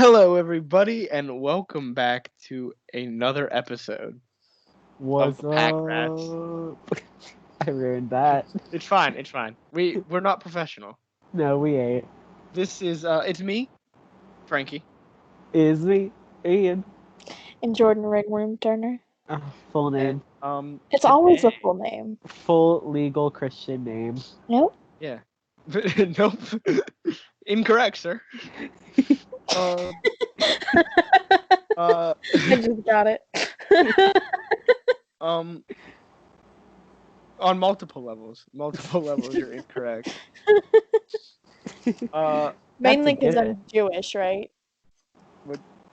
Hello, everybody, and welcome back to another episode of What's the PACRats. up? I ruined that. It's fine. It's fine. We're not professional. No, we ain't. This is it's me, Frankie. Is me, Ian. And Jordan Ringworm Turner. Full And name. It's always a today- full name. Full legal Christian name. Nope. Yeah. Nope. Incorrect, sir. I just got it. On multiple levels. Multiple levels, you're incorrect. Mainly That's a because good- I'm Jewish, right?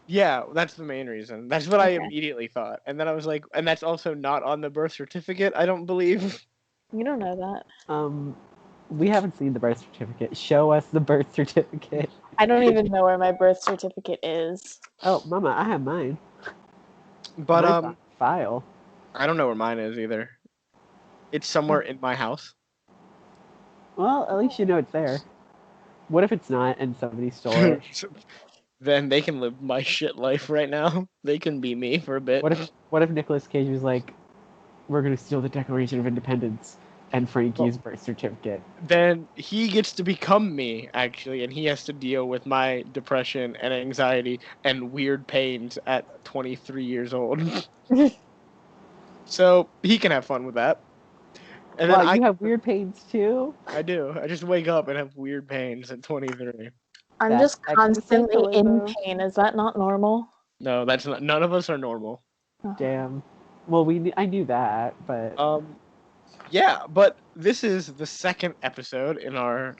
Yeah, that's the main reason. That's what I Okay. immediately thought. And then I was like, and that's also not on the birth certificate, I don't believe. You don't know that. We haven't seen the birth certificate. Show us the birth certificate. I don't even know where my birth certificate is. Oh, Mama, I have mine. But Mine's on file. I don't know where mine is either. It's somewhere in my house. Well, at least you know it's there. What if it's not and somebody stole it? Then they can live my shit life right now. They can be me for a bit. What if Nicolas Cage was like, "We're gonna steal the Declaration of Independence and Frankie's birth certificate"? Then he gets to become me, actually, and he has to deal with my depression and anxiety and weird pains at 23 years old. So he can have fun with that. And Wow, then you have weird pains too? I do. I just wake up and have weird pains at 23. I'm That's just constantly in existentialism. pain. Is that not normal? No, that's not. None of us are normal. Damn. Well, I knew that, but Yeah, but this is the second episode in our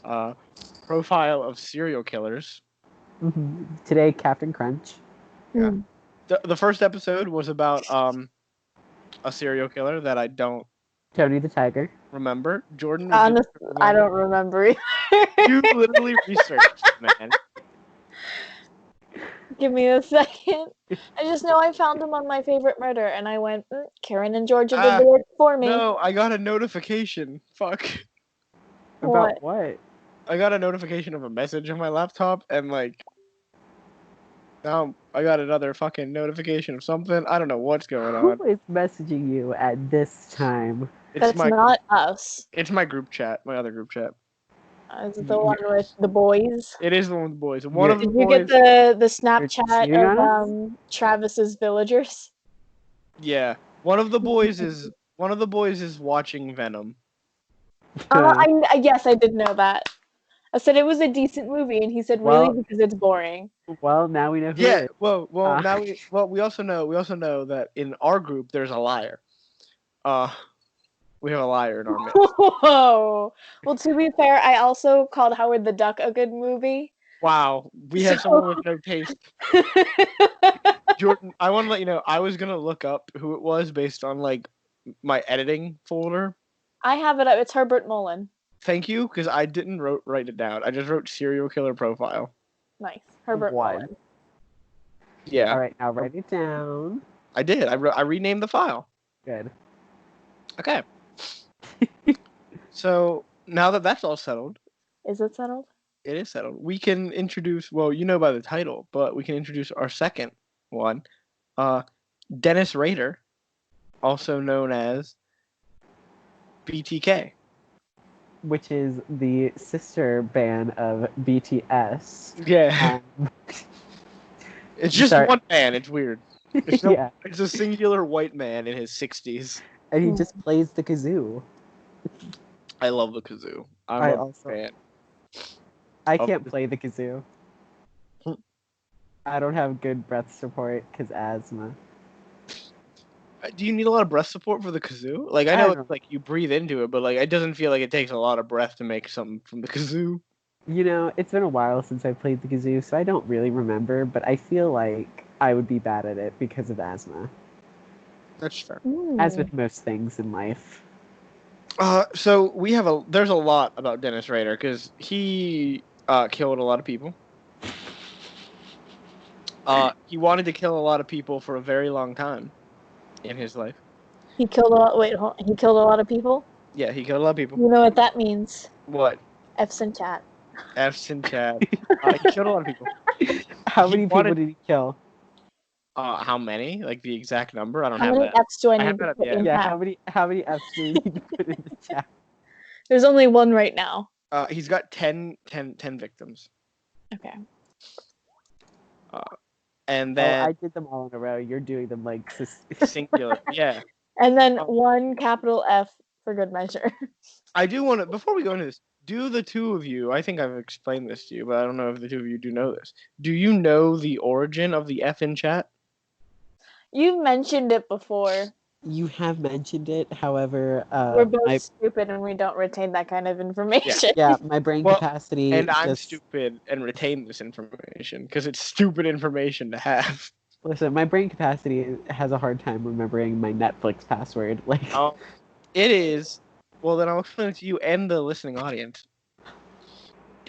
profile of serial killers. today Captain Crunch. Yeah. The first episode was about a serial killer that I don't Tony the Tiger. remember. Jordan, would you Honestly, I remember? don't remember either. You literally researched, man. Give me a second. I just know I found him on my favorite murder, and I went, Karen and Georgia did the work for me. No, I got a notification. Fuck. About what? I got a notification of a message on my laptop, and like, now I got another fucking notification of something. I don't know what's going on. Who is messaging you at this time? That's not us. It's my group chat, my other group chat. Is it the one with the boys? It is the one with the boys. One of the Did you boys. get the cheating Snapchat on of Travis's villagers? Yeah, one of the boys is watching Venom. Yes, I did know that. I said it was a decent movie, and he said, "Really?" Well- because it's boring. Well, now we know who Yeah. it is. Well. Now we also know that in our group there's a liar. We have a liar in our midst. Whoa. Well, to be fair, I also called Howard the Duck a good movie. Wow, we have someone with no taste. Jordan, I want to let you know I was gonna look up who it was based on like my editing folder. I have it up. It's Herbert Mullen. Thank you, because I didn't write it down. I just wrote serial killer profile. Nice. Herbert One. Mullen. Yeah, All right, now write it down. I did. I renamed the file. Good. Okay. So now that that's all settled, Is it settled? it is settled. We can introduce. Well, you know by the title, but we can introduce our second one, Dennis Rader, also known as BTK. Which is the sister band of BTS. Yeah, it's just Sorry. one man. It's weird. It's Yeah, It's a singular white man in his 60s. and he just plays the kazoo. I love the kazoo. I I'm a also- fan. I Of can't the- play the kazoo. Hmm. I don't have good breath support because asthma. Do you need a lot of breath support for the kazoo? Like I I know don't it's like you breathe into it, but like it doesn't feel like it takes a lot of breath to make something from the kazoo. You know, it's been a while since I played the kazoo, so I don't really remember, but I feel like I would be bad at it because of asthma. That's fair. As with most things in life. So there's a lot about Dennis Rader because he killed a lot of people. He wanted to kill a lot of people for a very long time in his life. He killed a lot. Wait, he killed a lot of people. Yeah, he killed a lot of people. You know what that means? What? F's in chat. F's in chat. He killed a lot of people. How He many people wanted- did he kill? How many? Like the exact number? I don't How have many that. F's do I I have need to that- put yeah. in Yeah, chat? how many F's do we need to put in the chat? There's only one right now. He's got 10 victims. Okay. And Oh, then I did them all in a row. You're doing them like singular. Yeah. And then Oh. one capital F for good measure. I do want to, before we go into this, do the two of you, I think I've explained this to you, but I don't know if the two of you do know this. Do you know the origin of the F in chat? You've mentioned it before. You have mentioned it, however, We're both my stupid and we don't retain that kind of information. yeah, my brain Well, capacity And I'm just stupid and retain this information because it's stupid information to have. listen. My brain capacity has a hard time remembering my Netflix password. Like, It is, well, then I'll explain it to you and the listening audience.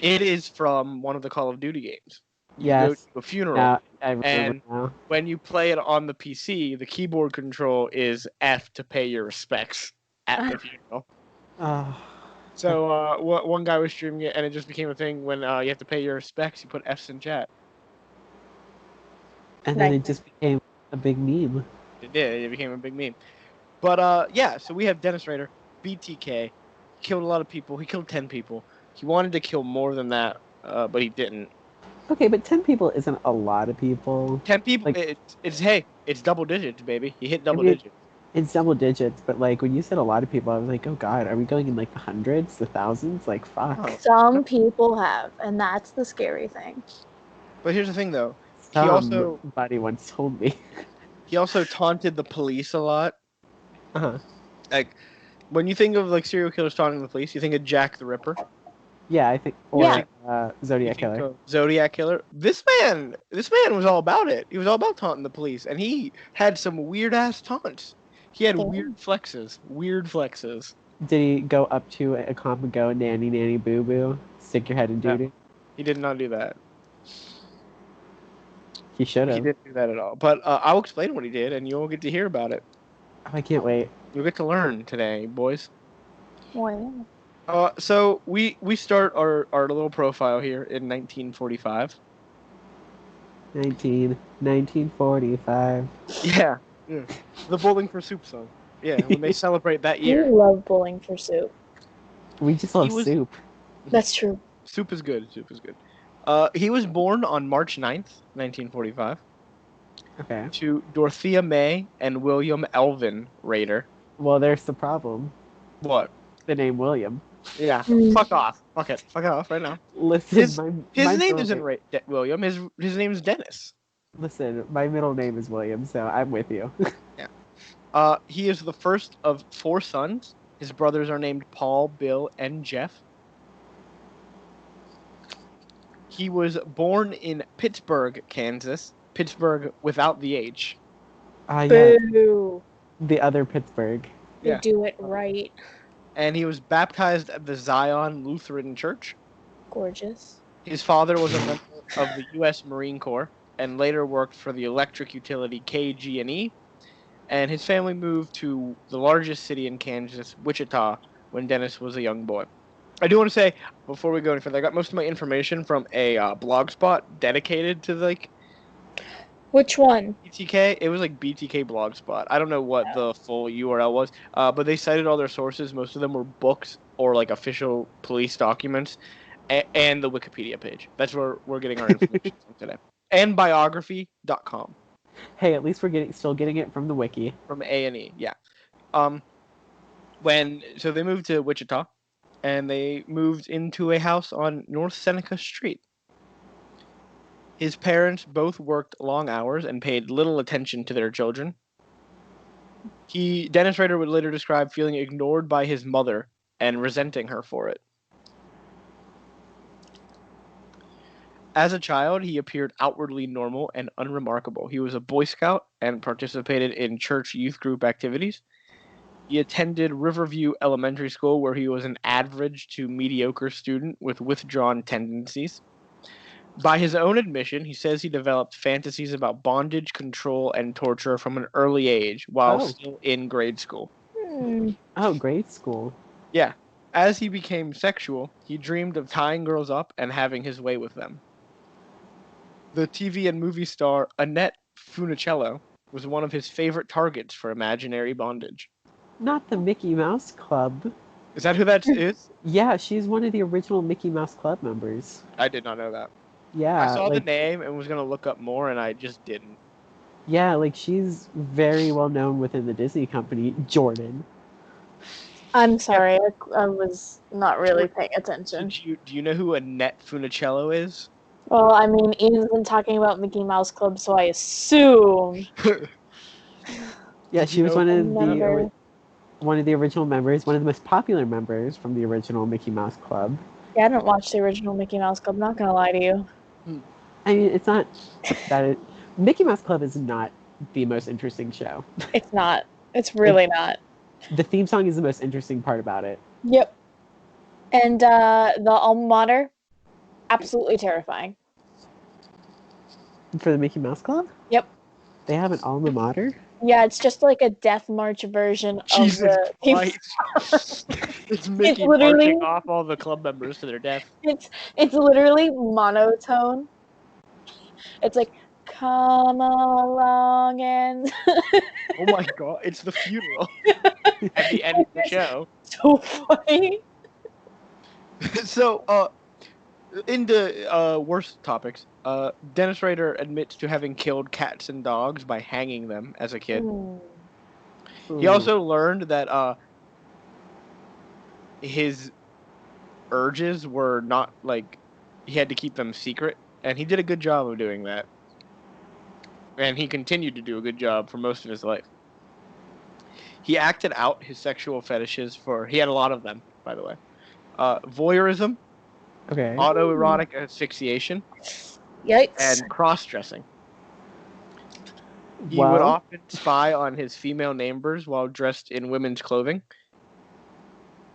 It is from one of the Call of Duty games. You go yes, to a funeral. now I remember And now. when you play it on the PC, the keyboard control is F to pay your respects at the funeral. Oh, So one guy was streaming it, and it just became a thing when you have to pay your respects. You put Fs in chat. and then Nice. it just became a big meme. It did. It became a big meme. But yeah. So we have Dennis Rader, BTK. He killed a lot of people. He killed 10 people. He wanted to kill more than that, but he didn't. Okay, but 10 people isn't a lot of people. 10 people. Like- It's double digits, baby. He hit double mean, digits. It's double digits, but like when you said a lot of people, I was like, oh god, are we going in like the hundreds, the thousands? Like, fuck. Oh. Some people have, and that's the scary thing. But here's the thing, though. He also Somebody once told me. he also taunted the police a lot. Uh-huh. Like when you think of like serial killers taunting the police, you think of Jack the Ripper. Yeah, I think. Or Yeah. Zodiac You think Killer. of Zodiac Killer. This man was all about it. He was all about taunting the police, and he had some weird ass taunts. He had Damn. weird flexes. Did he go up to a comp and go, nanny, nanny, boo boo, stick your head in No. doo-doo? He did not do that. He should He have. didn't do that at all. But I'll explain what he did, and you'll get to hear about it. Oh, I can't wait. You'll get to learn today, boys. Well, So we start our little profile here in 1945. 1945. Yeah. The Bowling for Soup song. Yeah, when they celebrate that you year. love Bowling for Soup. We just love was- soup. That's true. Soup is good. He was born on March 9th, 1945, Okay. to Dorothea May and William Elvin Rader. Well, there's the problem. What? The name William. Yeah. Mm. Fuck off. Fuck it. Fuck off right now. Listen, His my name middle isn't William. His name is Dennis. Listen, my middle name is William, so I'm with you. He is the first of 4 sons. His brothers are named Paul, Bill, and Jeff. He was born in Pittsburgh, Kansas. Pittsburgh without the H. Yeah, Boo. the other Pittsburgh. They Yeah. do it right. And he was baptized at the Zion Lutheran Church. Gorgeous. His father was a member of the U.S. Marine Corps and later worked for the electric utility KG&E. And his family moved to the largest city in Kansas, Wichita, when Dennis was a young boy. I do want to say, before we go any further, I got most of my information from a blog spot dedicated to like Which one? BTK. It was like BTK Blogspot. I don't know what the full URL was, but they cited all their sources. Most of them were books or like official police documents, and the Wikipedia page. That's where we're getting our information from today. And biography.com. Hey, at least we're still getting it from the wiki. From A&E, yeah. So they moved to Wichita, and they moved into a house on North Seneca Street. His parents both worked long hours and paid little attention to their children. Dennis Rader would later describe feeling ignored by his mother and resenting her for it. As a child, he appeared outwardly normal and unremarkable. He was a Boy Scout and participated in church youth group activities. He attended Riverview Elementary School, where he was an average to mediocre student with withdrawn tendencies. By his own admission, he says he developed fantasies about bondage, control, and torture from an early age while still in grade school. Oh, grade school. Yeah. As he became sexual, he dreamed of tying girls up and having his way with them. The TV and movie star Annette Funicello was one of his favorite targets for imaginary bondage. Not the Mickey Mouse Club. Is that who that is? Yeah, she's one of the original Mickey Mouse Club members. I did not know that. I Yeah, saw the like name and was going to look up more, and I just didn't. yeah, like she's very well known within the Disney company. Jordan. I'm sorry, I was not really paying attention. Do you know who Annette Funicello is? Well, I mean, Ian's been talking about Mickey Mouse Club, so I assume. Yeah, Did she you was know- one of the original members, one of the most popular members from the original Mickey Mouse Club. Yeah, I didn't watch the original Mickey Mouse Club, not gonna lie to you. I mean, it's not that Mickey Mouse Club is not the most interesting show. It's not. It's really not. The theme song is the most interesting part about it. Yep. And the alma mater, absolutely terrifying. For the Mickey Mouse Club? Yep. They have an alma mater? Yeah, it's just like a death march version Jesus of the theme Christ. It's Mickey literally- marching off all the club members to their death. It's literally monotone. It's like, come along and Oh my god, it's the funeral at the end of the show. so funny. So, into worse topics, Dennis Rader admits to having killed cats and dogs by hanging them as a kid. He also learned that his urges were not like he had to keep them secret, and he did a good job of doing that. And he continued to do a good job for most of his life. He acted out his sexual fetishes he had a lot of them, by the way. Voyeurism, Okay. autoerotic asphyxiation, Yikes. and cross-dressing. He would often spy on his female neighbors while dressed in women's clothing,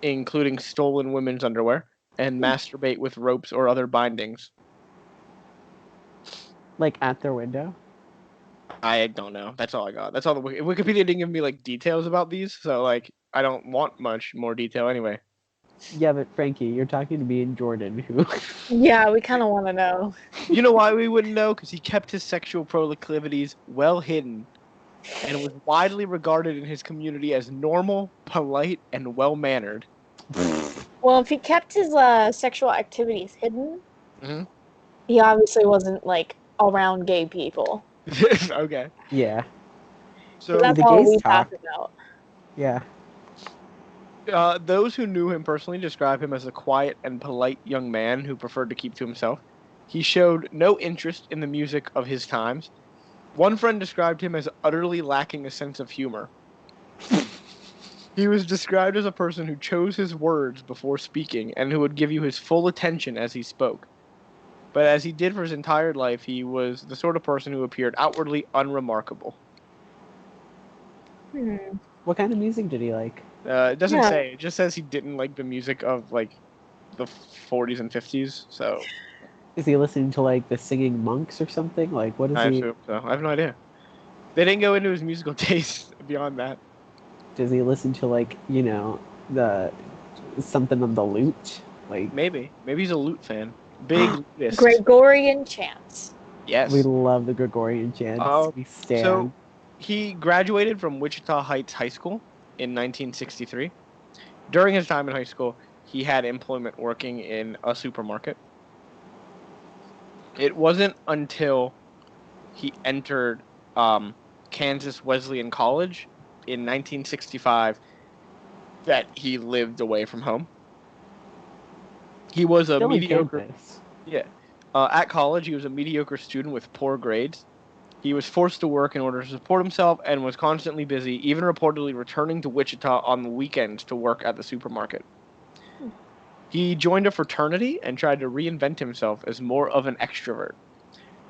including stolen women's underwear, and masturbate with ropes or other bindings. like at their window? I don't know. That's all I got. That's all the Wikipedia didn't give me like details about these, so like I don't want much more detail anyway. Yeah, but Frankie, you're talking to me and Jordan, who Yeah, we kind of want to know. You know why we wouldn't know? Because he kept his sexual proclivities well hidden, and was widely regarded in his community as normal, polite, and well-mannered. Well, if he kept his sexual activities hidden, Mhm. he obviously wasn't like around gay people. Okay. yeah, So That's the all gays we talk. talk about. yeah. those who knew him personally describe him as a quiet and polite young man who preferred to keep to himself. He showed no interest in the music of his times. One friend described him as utterly lacking a sense of humor. He was described as a person who chose his words before speaking and who would give you his full attention as he spoke. But as he did for his entire life, he was the sort of person who appeared outwardly unremarkable. What kind of music did he like? It doesn't Yeah. say. It just says he didn't like the music of like the 40s and 50s. So Is he listening to like the Singing Monks or something? Like, what is I he? assume so. I have no idea. They didn't go into his musical taste beyond that. Does he listen to like the something on the lute? Like, Maybe he's a lute fan. Big lutist. Gregorian chants. Yes. we love the Gregorian chants. We stand. So he graduated from Wichita Heights High School in 1963. During his time in high school, he had employment working in a supermarket. It wasn't until he entered Kansas Wesleyan College in 1965 that he lived away from home. He was a Still in mediocre. Kansas. Yeah. At college, he was a mediocre student with poor grades. He was forced to work in order to support himself and was constantly busy, even reportedly returning to Wichita on the weekends to work at the supermarket. He joined a fraternity and tried to reinvent himself as more of an extrovert.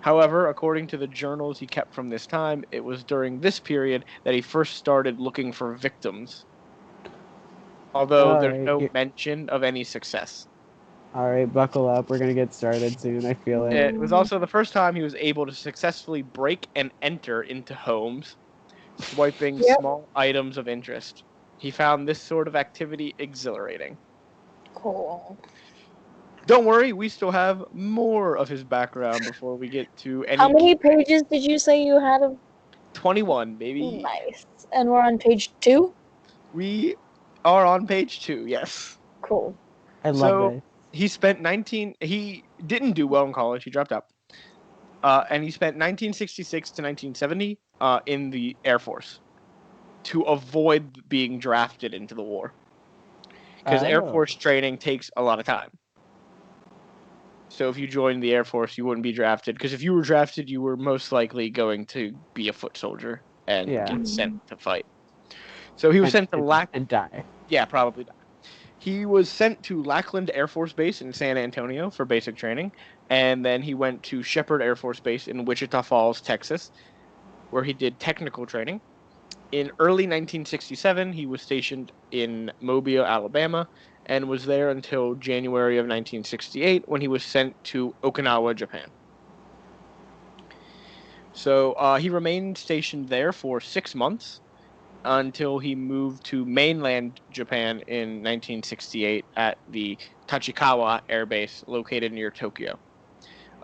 However, according to the journals he kept from this time, it was during this period that he first started looking for victims. Although there's Alright, no mention of any success. All right, buckle up. We're gonna get started soon. I feel it. It was also the first time he was able to successfully break and enter into homes, swiping small items of interest. He found this sort of activity exhilarating. Cool. Don't worry, we still have more of his background before we get to How any many pages did you say you had of 21, baby. nice? And we're on page 2? We are on page 2, yes. Cool. I love So this. he didn't do well in college, he dropped out. And he spent 1966 to 1970 in the Air Force to avoid being drafted into the war. Because Air Oh. Force training takes a lot of time. So if you joined the Air Force, you wouldn't be drafted. Because if you were drafted, you were most likely going to be a foot soldier and Yeah. get sent to fight. So he was sent to and die. Yeah, probably die. He was sent to Lackland Air Force Base in San Antonio for basic training, and then he went to Shepherd Air Force Base in Wichita Falls, Texas, where he did technical training. In early 1967, he was stationed in Mobile, Alabama, and was there until January of 1968 when he was sent to Okinawa, Japan. So he remained stationed there for 6 months until he moved to mainland Japan in 1968 at the Tachikawa Air Base located near Tokyo.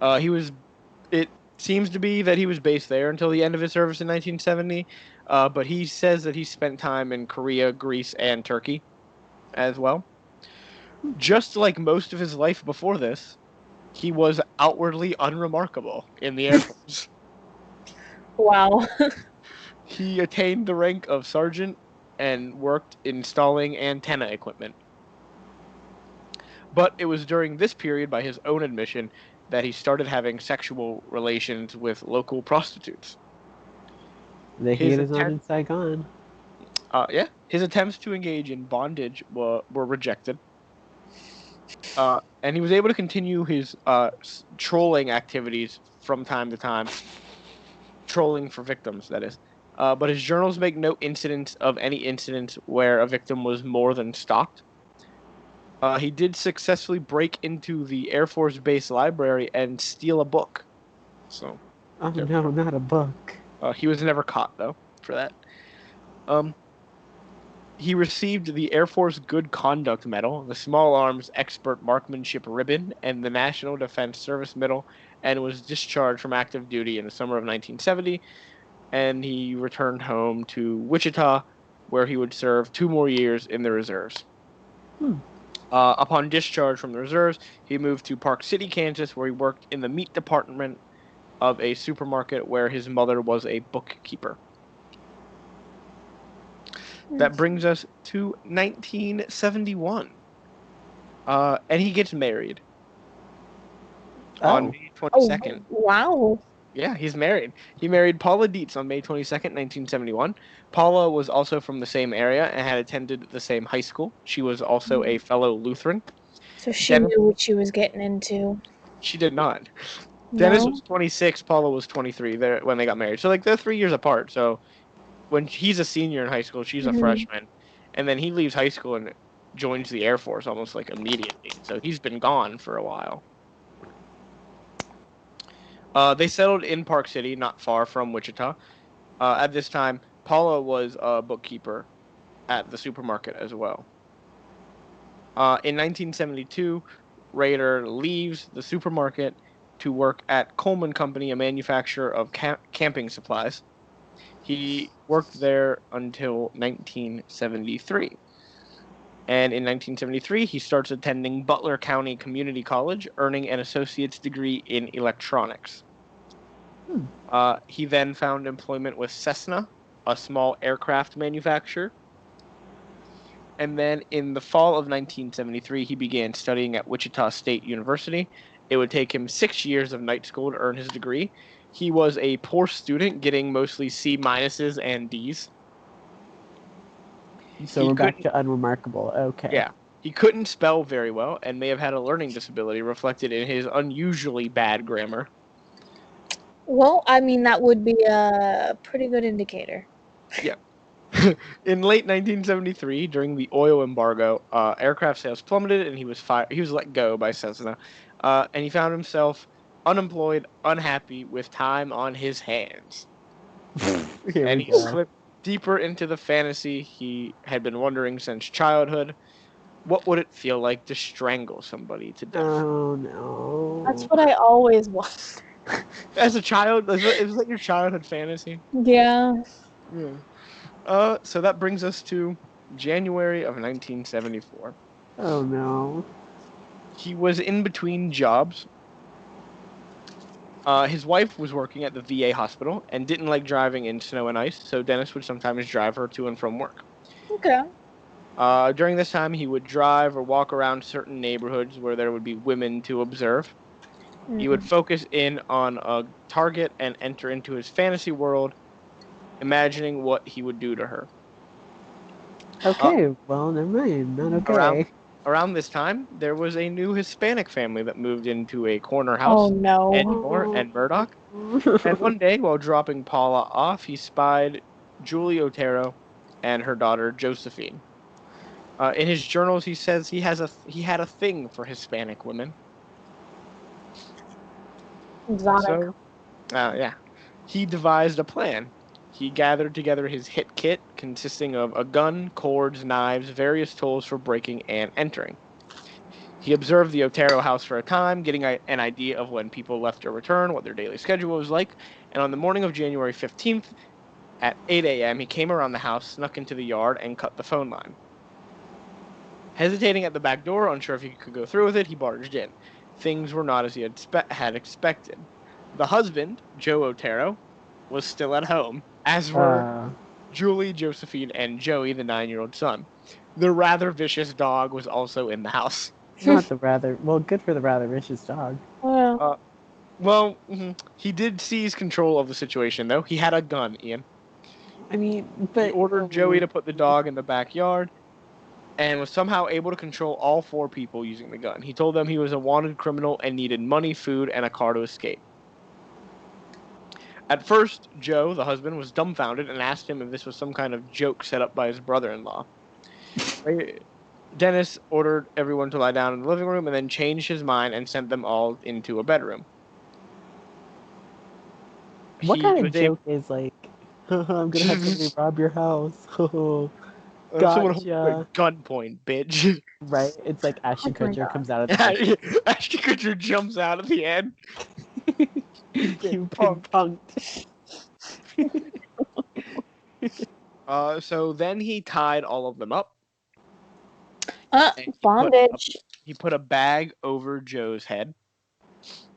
It seems to be that he was based there until the end of his service in 1970, but he says that he spent time in Korea, Greece, and Turkey as well. Just like most of his life before this, he was outwardly unremarkable in the Air Force. Wow. He attained the rank of sergeant and worked installing antenna equipment. But it was during this period, by his own admission, that he started having sexual relations with local prostitutes. The heat is on in Saigon. His attempts to engage in bondage were rejected. And he was able to continue his trolling activities from time to time. Trolling for victims, that is. But his journals make no incidents of any incidents where a victim was more than stalked. He did successfully break into the Air Force Base library and steal a book. So, Oh no, not a book. he was never caught though for that. He received the Air Force Good Conduct Medal, the Small Arms Expert Marksmanship Ribbon, and the National Defense Service Medal, and was discharged from active duty in the summer of 1970. And he returned home to Wichita, where he would serve 2 more years in the reserves. Upon discharge from the reserves, he moved to Park City, Kansas, where he worked in the meat department of a supermarket where his mother was a bookkeeper. That brings us to 1971. And he gets married on May 22nd. Wow. Yeah, he's married. He married Paula Dietz on May 22nd, 1971. Paula was also from the same area and had attended the same high school. She was also a fellow Lutheran. So she knew what she was getting into. She did not. No? Dennis was 26, Paula was 23 when they got married. So, they're 3 years apart. So, when he's a senior in high school, she's a freshman. And then he leaves high school and joins the Air Force almost immediately. So, he's been gone for a while. They settled in Park City, not far from Wichita. At this time, Paula was a bookkeeper at the supermarket as well. In 1972, Rader leaves the supermarket to work at Coleman Company, a manufacturer of camping supplies. He worked there until 1973. And in 1973, he starts attending Butler County Community College, earning an associate's degree in electronics. He then found employment with Cessna, a small aircraft manufacturer. And then in the fall of 1973, he began studying at Wichita State University. It would take him 6 years of night school to earn his degree. He was a poor student, getting mostly C minuses and Ds. So we're back to unremarkable. Okay. Yeah. He couldn't spell very well and may have had a learning disability reflected in his unusually bad grammar. Well, I mean, that would be a pretty good indicator. Yeah. In late 1973, during the oil embargo, aircraft sales plummeted and he was fired. He was let go by Cessna, and he found himself unemployed, unhappy, with time on his hands. And he slipped deeper into the fantasy he had been wondering since childhood. What would it feel like to strangle somebody to death? Oh no. That's what I always want. As a child, is that your childhood fantasy? Yeah. Yeah. So that brings us to January of 1974. Oh no. He was in between jobs. His wife was working at the VA hospital and didn't like driving in snow and ice, so Dennis would sometimes drive her to and from work. Okay. During this time, he would drive or walk around certain neighborhoods where there would be women to observe. He would focus in on a target and enter into his fantasy world, imagining what he would do to her. Okay, well, never mind. Not okay. Around this time, there was a new Hispanic family that moved into a corner Oh house, no. Edmore and Murdoch. And one day, while dropping Paula off, he spied Julie Otero and her daughter Josephine. In his journals, he says he had a thing for Hispanic women. Exotic. So, yeah, he devised a plan. He gathered together his hit kit, consisting of a gun, cords, knives, various tools for breaking and entering. He observed the Otero house for a time, getting an idea of when people left or returned, what their daily schedule was like, and on the morning of January 15th, at 8 a.m., he came around the house, snuck into the yard, and cut the phone line. Hesitating at the back door, unsure if he could go through with it, he barged in. Things were not as he had expected. The husband, Joe Otero, was still at home, as were Julie, Josephine, and Joey, the 9-year-old son. The rather vicious dog was also in the house. Not the rather. Well, good for the rather vicious dog. Yeah. He did seize control of the situation, though. He had a gun, Ian. I mean, but He ordered Joey to put the dog in the backyard and was somehow able to control all 4 people using the gun. He told them he was a wanted criminal and needed money, food, and a car to escape. At first, Joe, the husband, was dumbfounded and asked him if this was some kind of joke set up by his brother-in-law. Dennis ordered everyone to lie down in the living room and then changed his mind and sent them all into a bedroom. What kind of joke is like, I'm gonna have somebody rob your house? Someone Gotcha. at gunpoint, bitch. Right? It's like Ashton Oh my Kutcher God. comes out of the Ashton Kutcher jumps out at the end. You've been punked. So then he tied all of them up. Bondage. He put a bag over Joe's head.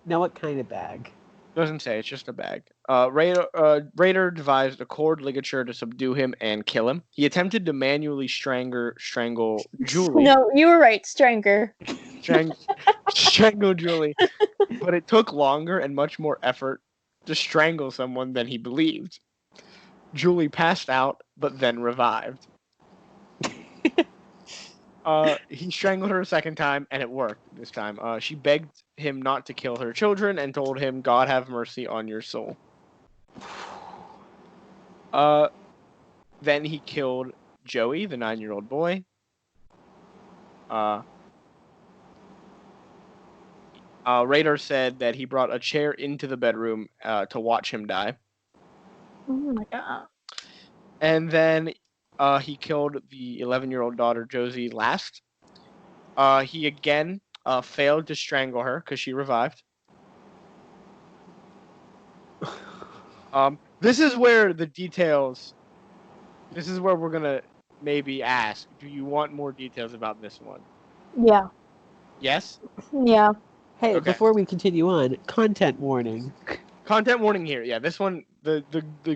Now what kind of bag? Doesn't say, it's just a bag. Rader devised a cord ligature to subdue him and kill him. He attempted to manually strangle Julie. No, you were right. Stranger. Strangle Julie. But it took longer and much more effort to strangle someone than he believed. Julie passed out, but then revived. He strangled her a second time, and it worked this time. She begged him not to kill her children and told him, "God have mercy on your soul." Then he killed Joey, the 9-year-old boy. Rader said that he brought a chair into the bedroom to watch him die. Oh my God. And then he killed the 11-year-old daughter, Josie, last. He again failed to strangle her because she revived. This is where the details... This is where we're going to maybe ask, do you want more details about this one? Yeah. Yes? Yeah. Hey, Okay. before we continue on, content warning. Content warning here. Yeah, this one, the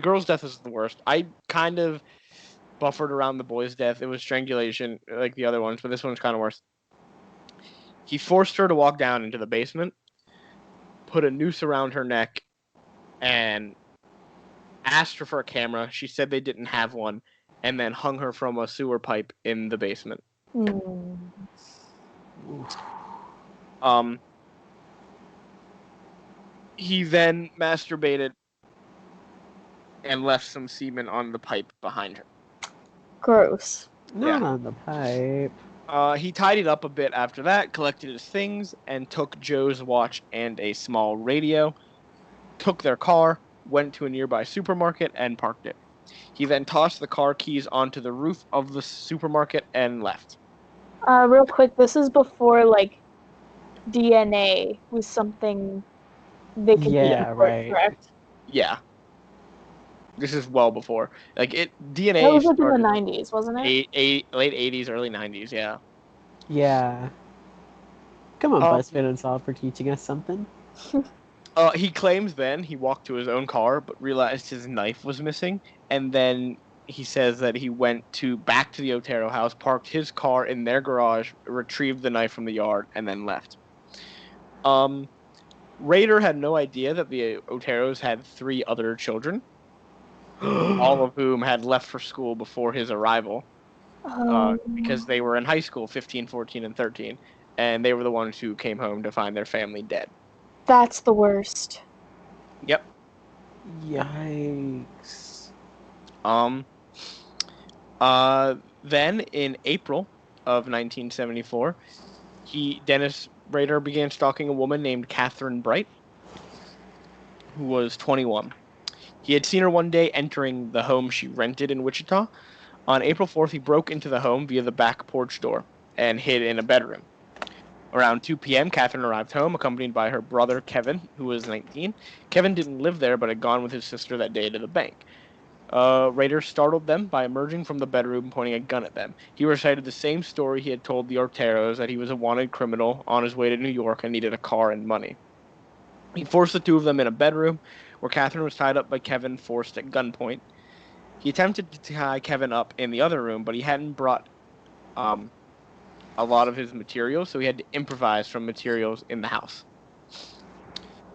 girl's death is the worst. I kind of buffered around the boy's death. It was strangulation like the other ones, but this one's kind of worse. He forced her to walk down into the basement, put a noose around her neck, and asked her for a camera. She said they didn't have one, and then hung her from a sewer pipe in the basement. He then masturbated and left some semen on the pipe behind her. Gross. Not on the pipe. He tidied up a bit after that, collected his things, and took Joe's watch and a small radio, took their car, went to a nearby supermarket, and parked it. He then tossed the car keys onto the roof of the supermarket and left. Real quick, this is before like DNA was something they could take Yeah, to court, right. correct? Yeah, this is well before. Like That DNA was like in the started 90s, wasn't it? late 80s, early 90s. Yeah. Yeah. Come on, Um. BuzzFeed Unsolved for teaching us something. He claims then he walked to his own car, but realized his knife was missing, and then he says that he went back to the Otero house, parked his car in their garage, retrieved the knife from the yard, and then left. Um, Rader had no idea that the Oteros had three other children, all of whom had left for school before his arrival, because they were in high school, 15, 14, and 13, and they were the ones who came home to find their family dead. That's the worst. Yep. Yikes. Um, then in April of 1974, Dennis Rader began stalking a woman named Catherine Bright, who was 21. He had seen her one day entering the home she rented in Wichita. On April 4th, he broke into the home via the back porch door and hid in a bedroom. Around 2 p.m., Catherine arrived home, accompanied by her brother Kevin, who was 19. Kevin didn't live there, but had gone with his sister that day to the bank. Rader startled them by emerging from the bedroom and pointing a gun at them. He recited the same story he had told the Orteros, that he was a wanted criminal on his way to New York and needed a car and money. He forced the two of them in a bedroom where Catherine was tied up by Kevin, forced at gunpoint. He attempted to tie Kevin up in the other room, but he hadn't brought um, a lot of his materials, so he had to improvise from materials in the house.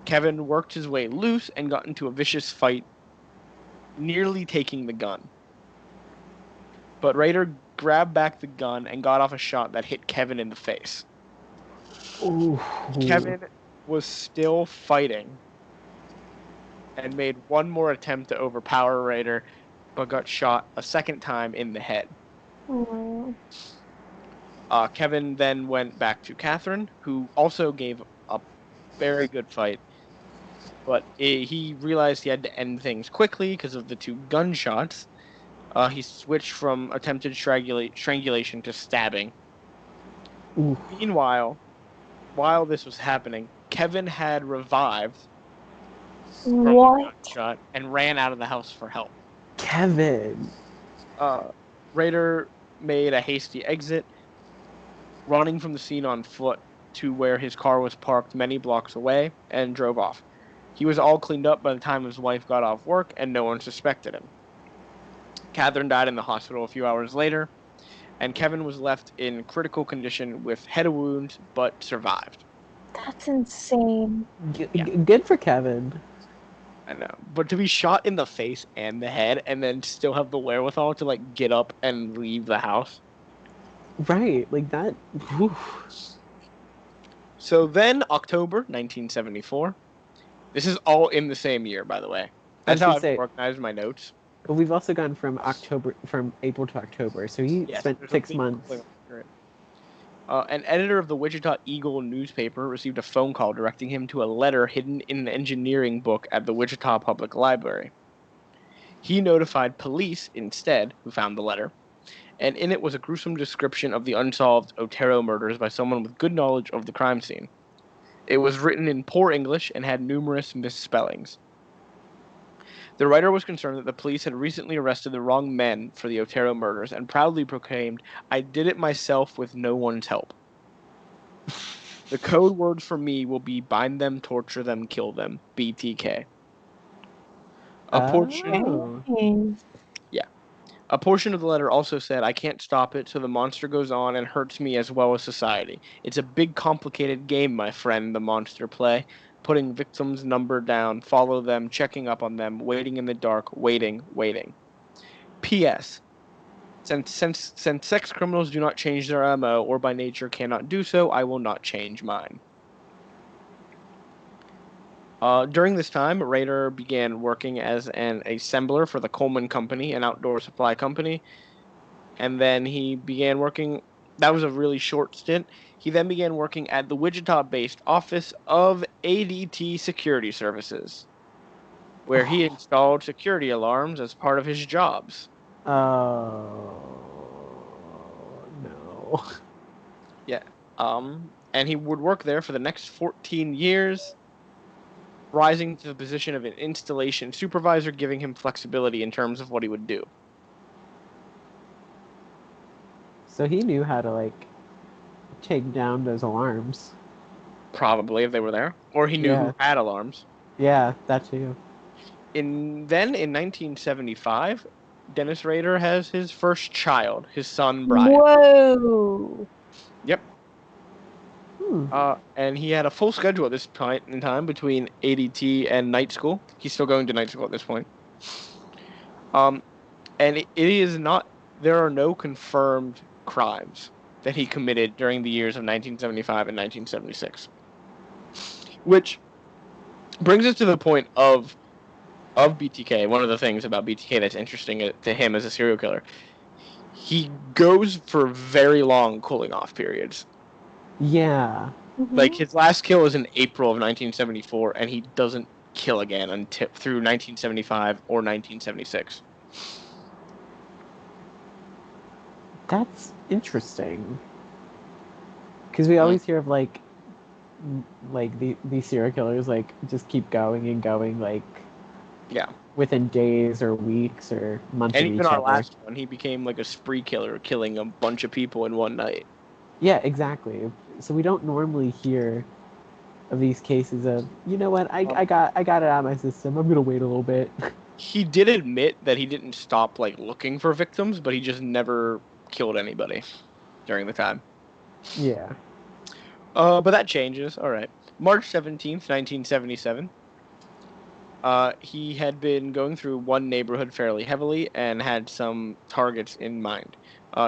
Kevin worked his way loose and got into a vicious fight, nearly taking the gun. But Rader grabbed back the gun and got off a shot that hit Kevin in the face. Ooh. Kevin was still fighting and made one more attempt to overpower Rader, but got shot a second time in the head. Mm. Kevin then went back to Catherine, who also gave a very good fight, but he realized he had to end things quickly because of the two gunshots. He switched from attempted strangulation to stabbing. Ooh. Meanwhile, while this was happening, Kevin had revived from the What? gunshot and ran out of the house for help. Kevin. Rader made a hasty exit, running from the scene on foot to where his car was parked many blocks away, and drove off. He was all cleaned up by the time his wife got off work, and no one suspected him. Catherine died in the hospital a few hours later, and Kevin was left in critical condition with head wounds, but survived. That's insane. Good for Kevin. I know, but to be shot in the face and the head, and then still have the wherewithal to like get up and leave the house. Right, like that. Whew. So then, October 1974. This is all in the same year, by the way. That's how I've organized my notes. But we've also gone from April to October, so he spent 6 months. An editor of the Wichita Eagle newspaper received a phone call directing him to a letter hidden in an engineering book at the Wichita Public Library. He notified police instead, who found the letter, and in it was a gruesome description of the unsolved Otero murders by someone with good knowledge of the crime scene. It was written in poor English and had numerous misspellings. The writer was concerned that the police had recently arrested the wrong men for the Otero murders and proudly proclaimed, "I did it myself with no one's help. The code word for me will be bind them, torture them, kill them. BTK." A portion, yeah. A portion of the letter also said, "I can't stop it, so the monster goes on and hurts me as well as society. It's a big, complicated game, my friend, the monster play. Putting victims' number down, follow them, checking up on them, waiting in the dark, waiting. P.S. Since sex criminals do not change their MO, or by nature cannot do so, I will not change mine." During this time, Rader began working as an assembler for the Coleman Company, an outdoor supply company. And then he began working. That was a really short stint. He then began working at the Wichita-based office of ADT Security Services, where he installed security alarms as part of his jobs. Oh no. And he would work there for the next 14 years, rising to the position of an installation supervisor, giving him flexibility in terms of what he would do. So he knew how to like take down those alarms. Probably, if they were there. Or he knew Yeah. who had alarms. Yeah, that too. In 1975, Dennis Rader has his first child, his son Brian. Whoa. Yep. Hmm. And he had a full schedule at this point in time between ADT and night school. He's still going to night school at this point. And it is not. There are no confirmed crimes that he committed during the years of 1975 and 1976, which brings us to the point of BTK. One of the things about BTK that's interesting to him as a serial killer, he goes for very long cooling off periods. Yeah. Like his last kill was in April of 1974, and he doesn't kill again until through 1975 or 1976. That's interesting. Because we always hear of like these serial killers like just keep going and going like Yeah. within days or weeks or months And of even each our other. last one, he became like a spree killer, killing a bunch of people in one night. Yeah, exactly. So we don't normally hear of these cases of, you know what, I got it out of my system. I'm gonna wait a little bit. He did admit that he didn't stop like looking for victims, but he just never killed anybody during the time. Yeah. But that changes. All right. March 17th, 1977. He had been going through one neighborhood fairly heavily and had some targets in mind.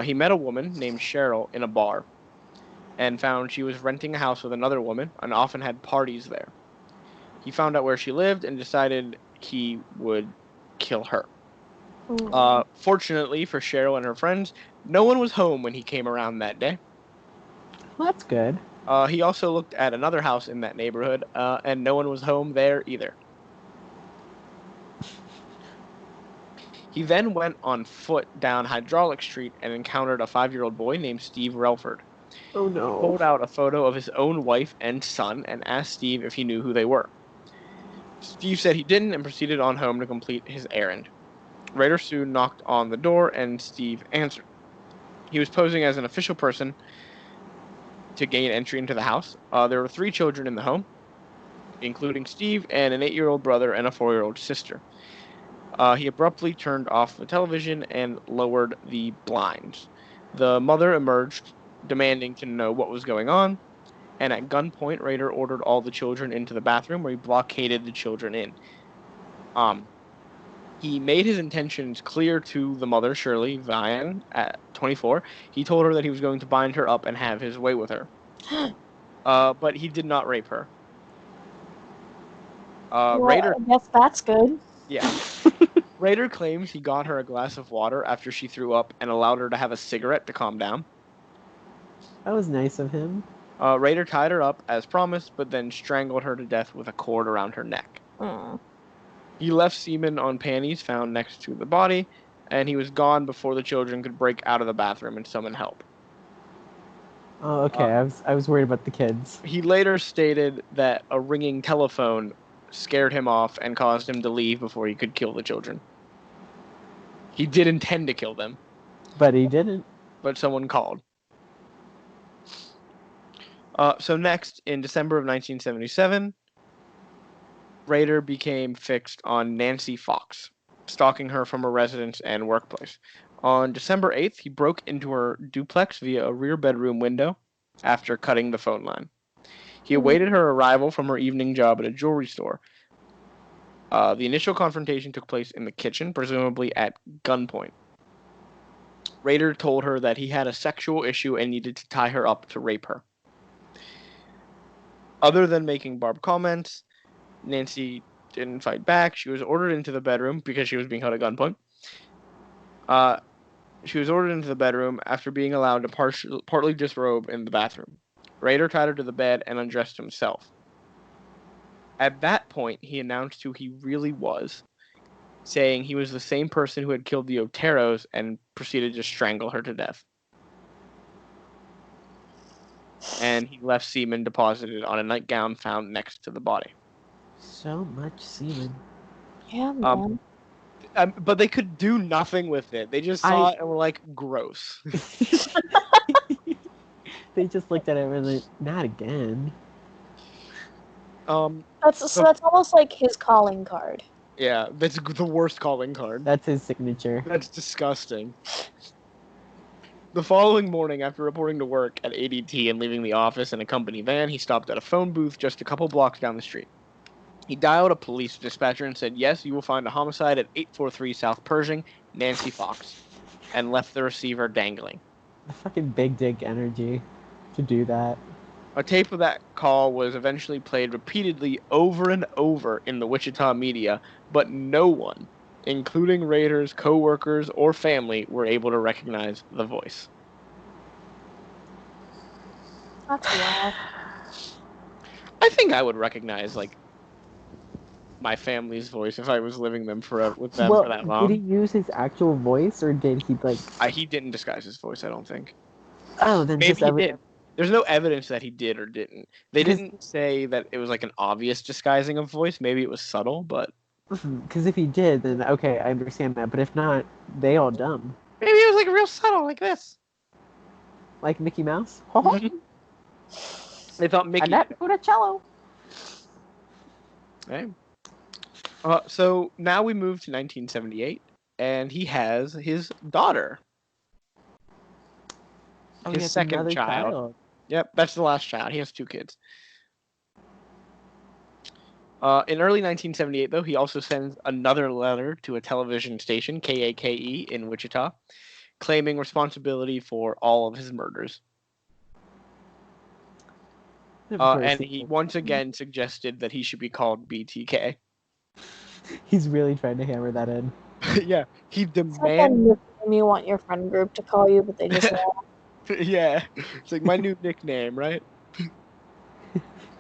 He met a woman named Cheryl in a bar and found she was renting a house with another woman and often had parties there. He found out where she lived and decided he would kill her. Fortunately for Cheryl and her friends, no one was home when he came around that day. Well, that's good. He also looked at another house in that neighborhood, and no one was home there either. He then went on foot down Hydraulic Street and encountered a 5-year-old boy named Steve Relford. Oh He no. pulled out a photo of his own wife and son and asked Steve if he knew who they were. Steve said he didn't and proceeded on home to complete his errand. Rader soon knocked on the door and Steve answered. He was posing as an official person to gain entry into the house. There were 3 children in the home, including Steve and an 8-year-old brother and a 4-year-old sister. He abruptly turned off the television and lowered the blinds. The mother emerged, demanding to know what was going on, and at gunpoint, Rader ordered all the children into the bathroom where he blockaded the children in. He made his intentions clear to the mother, Shirley Vian, at 24. He told her that he was going to bind her up and have his way with her. But he did not rape her. Well, Rader, I guess that's good. yeah. Rader claims he got her a glass of water after she threw up and allowed her to have a cigarette to calm down. That was nice of him. Rader tied her up as promised, but then strangled her to death with a cord around her neck. He left semen on panties found next to the body, and he was gone before the children could break out of the bathroom and summon help. Oh, okay. I was worried about the kids. He later stated that a ringing telephone scared him off and caused him to leave before he could kill the children. He did intend to kill them, But he didn't. but someone called. So next, in December of 1977, Rader became fixed on Nancy Fox, stalking her from her residence and workplace. On December 8th, he broke into her duplex via a rear bedroom window after cutting the phone line. He awaited her arrival from her evening job at a jewelry store. The initial confrontation took place in the kitchen, presumably at gunpoint. Rader told her that he had a sexual issue and needed to tie her up to rape her. Other than making barbed comments, Nancy didn't fight back. She was ordered into the bedroom because she was being held at gunpoint. She was ordered into the bedroom after being allowed to partly disrobe in the bathroom. Rader tied her to the bed and undressed himself. At that point, he announced who he really was, saying he was the same person who had killed the Oteros and proceeded to strangle her to death. and he left semen deposited on a nightgown found next to the body. So much semen. Yeah, man. But they could do nothing with it. They just saw it and were like, gross. They just looked at it and were like, not again. That's almost like his calling card. Yeah, that's the worst calling card. That's his signature. That's disgusting. The following morning, after reporting to work at ADT and leaving the office in a company van, he stopped at a phone booth just a couple blocks down the street. He dialed a police dispatcher and said, "Yes, you will find a homicide at 843 South Pershing, Nancy Fox," and left the receiver dangling. The fucking big dick energy to do that. A tape of that call was eventually played repeatedly over and over in the Wichita media, but no one, including Raiders, co-workers, or family, were able to recognize the voice. That's wild. I think I would recognize, like, my family's voice if I was living with them for that long. Did he use his actual voice, or did he, like... He didn't disguise his voice, I don't think. Oh, then maybe just he did. There's no evidence that he did or didn't. They didn't say that it was like an obvious disguising of voice. Maybe it was subtle, but... Because if he did, then okay, I understand that. But if not, they all dumb. Maybe it was like real subtle, like this. Like Mickey Mouse? They thought Mickey... And that put a cello. Hey. So now we move to 1978, and he has his daughter. His second child. Yep, that's the last child. He has 2 kids. In early 1978, though, he also sends another letter to a television station, KAKE, in Wichita, claiming responsibility for all of his murders. And he once again suggested that he should be called BTK. He's really trying to hammer that in. Yeah, he demanded... It's like you want your friend group to call you, but they just won't. Yeah, it's like my new nickname, right?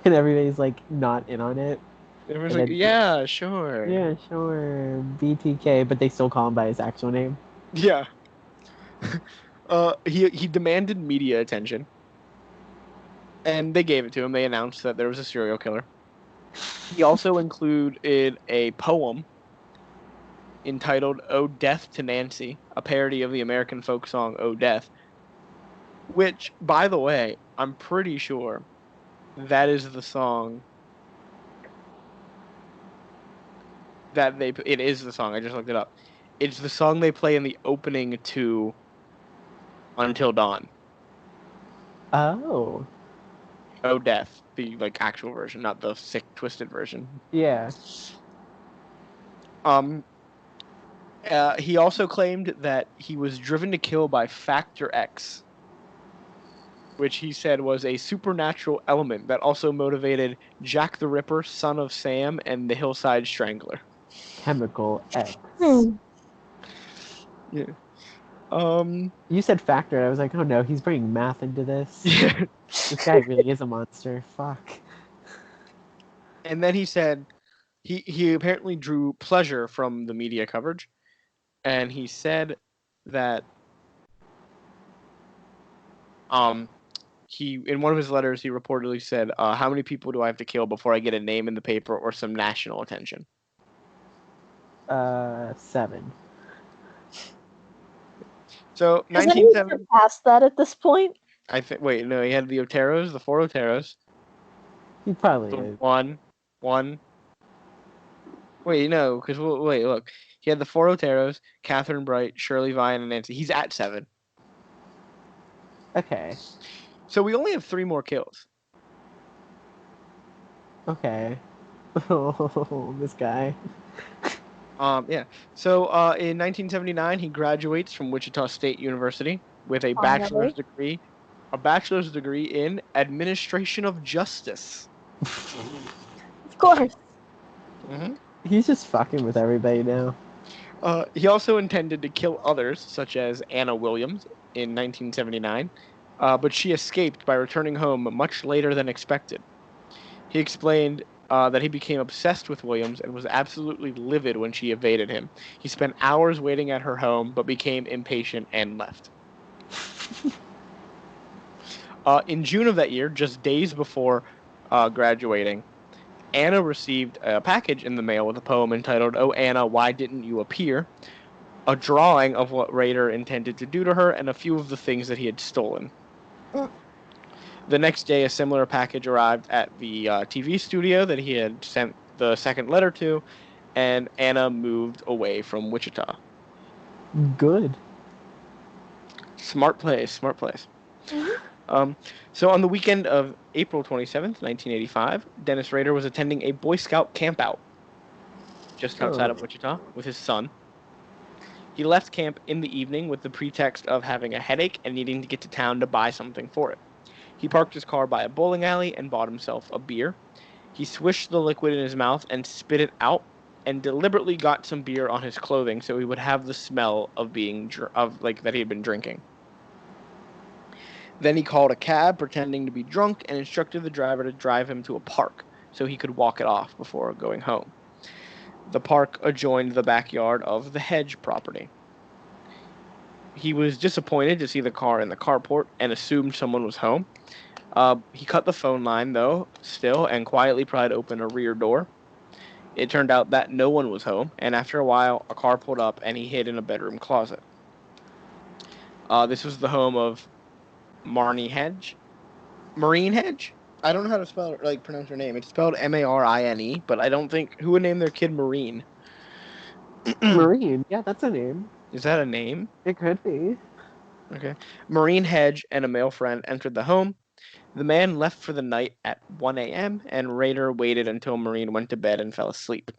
And everybody's like not in on it. Everyone's like, yeah, sure. Yeah, sure. BTK, but they still call him by his actual name. Yeah. He demanded media attention. And they gave it to him. They announced that there was a serial killer. He also included a poem entitled "Oh Death to Nancy," a parody of the American folk song "Oh Death," which, by the way, I'm pretty sure that is the song it is the song. I just looked it up. It's the song they play in the opening to Until Dawn. Oh. Oh Death, the actual version, not the sick twisted version. Yeah. He also claimed that he was driven to kill by Factor X, which he said was a supernatural element that also motivated Jack the Ripper, Son of Sam, and the Hillside Strangler. Chemical X. Yeah. You said factor. I was like, oh no, he's bringing math into this. Yeah. This guy really is a monster. Fuck. And then he said he apparently drew pleasure from the media coverage, and he said that he in one of his letters he reportedly said, "How many people do I have to kill before I get a name in the paper or some national attention?" 7. So Has anyone surpassed that at this point? I think. Wait, no, he had the Oteros, the 4 Oteros. He probably is. One. Wait, no, because wait, look, he had the 4 Oteros, Catherine Bright, Shirley Vine, and Nancy. He's at 7. Okay. So we only have 3 more kills. Okay. Oh, this guy. Yeah. So in 1979, he graduates from Wichita State University with a bachelor's degree in administration of justice. Of course. Mm-hmm. He's just fucking with everybody now. He also intended to kill others, such as Anna Williams, in 1979, but she escaped by returning home much later than expected. He explained that he became obsessed with Williams and was absolutely livid when she evaded him. He spent hours waiting at her home, but became impatient and left. In June of that year, just days before graduating, Anna received a package in the mail with a poem entitled, "Oh, Anna, Why Didn't You Appear?" A drawing of what Rader intended to do to her and a few of the things that he had stolen. Mm. The next day, a similar package arrived at the TV studio that he had sent the second letter to, and Anna moved away from Wichita. Good. Smart place, smart place. So on the weekend of April 27th, 1985, Dennis Rader was attending a Boy Scout campout just outside of Wichita with his son. He left camp in the evening with the pretext of having a headache and needing to get to town to buy something for it. He parked his car by a bowling alley and bought himself a beer. He swished the liquid in his mouth and spit it out, and deliberately got some beer on his clothing so he would have the smell of that he had been drinking. Then he called a cab, pretending to be drunk, and instructed the driver to drive him to a park so he could walk it off before going home. The park adjoined the backyard of the Hedge property. He was disappointed to see the car in the carport and assumed someone was home. He cut the phone line, though, still, and quietly pried open a rear door. It turned out that no one was home, and after a while, a car pulled up and he hid in a bedroom closet. This was the home of Marnie Hedge. Marine Hedge? I don't know how to pronounce her name. It's spelled Marine, but I don't think who would name their kid Marine. Marine, yeah, that's a name. Is that a name? It could be. Okay. Marine Hedge and a male friend entered the home. The man left for the night at 1 a.m., and Rader waited until Marine went to bed and fell asleep.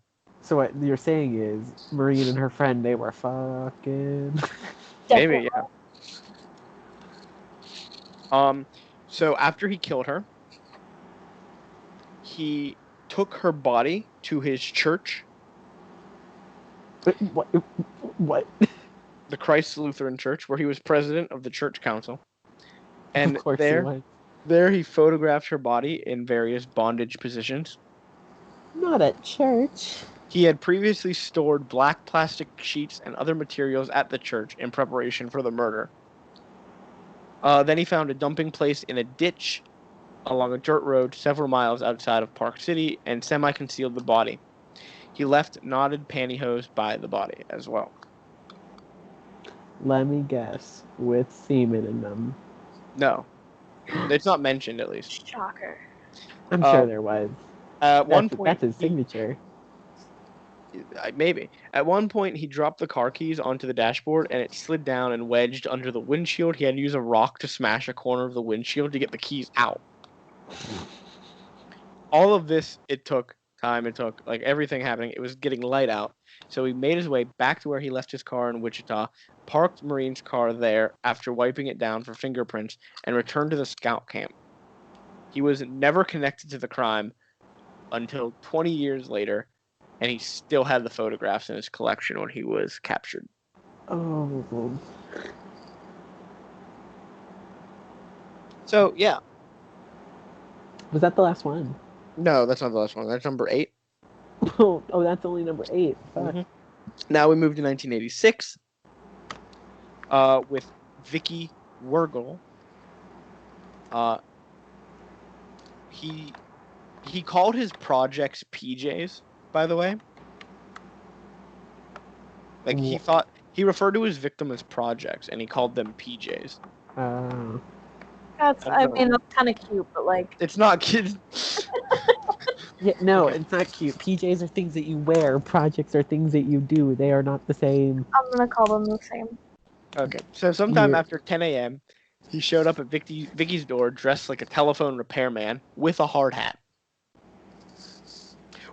So what you're saying is Marine and her friend, they were fucking... Maybe, yeah. So after he killed her, he took her body to his church. What? The Christ Lutheran Church, where he was president of the church council. And Of course there he photographed her body in various bondage positions. Not at church. He had previously stored black plastic sheets and other materials at the church in preparation for the murder. Then he found a dumping place in a ditch along a dirt road several miles outside of Park City and semi-concealed the body. He left knotted pantyhose by the body as well. Let me guess. With semen in them. No. It's not mentioned, at least. Shocker. I'm sure there was. At one point, that's his signature. Maybe. At one point, he dropped the car keys onto the dashboard, and it slid down and wedged under the windshield. He had to use a rock to smash a corner of the windshield to get the keys out. All of this, it took time. It took, everything happening. It was getting light out. So he made his way back to where he left his car in Wichita, parked Marine's car there after wiping it down for fingerprints, and returned to the scout camp. He was never connected to the crime until 20 years later, and he still had the photographs in his collection when he was captured. Oh. So, yeah. Was that the last one? No, that's not the last one. That's number 8. Oh, that's only number 8. Fuck. Mm-hmm. Now we move to 1986 with Vicky Wergel. He called his projects PJs, by the way. He referred to his victim as projects, and he called them PJs. That's kind of cute, but it's not cute. Yeah, no, it's not cute. PJs are things that you wear. Projects are things that you do. They are not the same. I'm gonna call them the same. Okay, so sometime after 10 a.m., he showed up at Vicky's door dressed like a telephone repairman with a hard hat.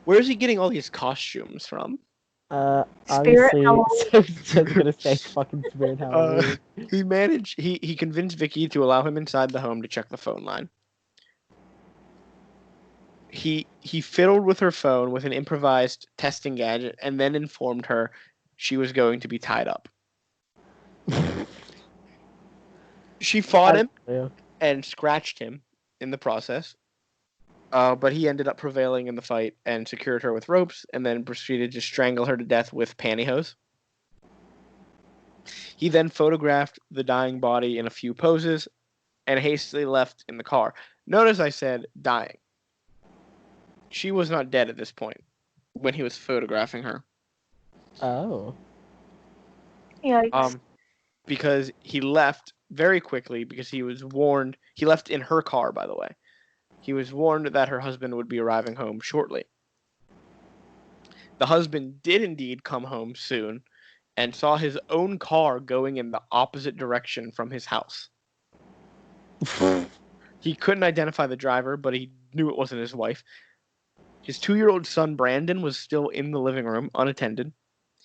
Where is he getting all these costumes from? Obviously, I was just gonna say fucking Spirit Halloween. He convinced Vicky to allow him inside the home to check the phone line. He fiddled with her phone with an improvised testing gadget and then informed her she was going to be tied up. She fought him and scratched him in the process, but he ended up prevailing in the fight and secured her with ropes and then proceeded to strangle her to death with pantyhose. He then photographed the dying body in a few poses and hastily left in the car. Notice I said dying. She was not dead at this point when he was photographing her. Oh. Yikes. Because he left very quickly because he was warned. He left in her car, by the way. He was warned that her husband would be arriving home shortly. The husband did indeed come home soon and saw his own car going in the opposite direction from his house. He couldn't identify the driver, but he knew it wasn't his wife. His 2-year-old son, Brandon, was still in the living room, unattended.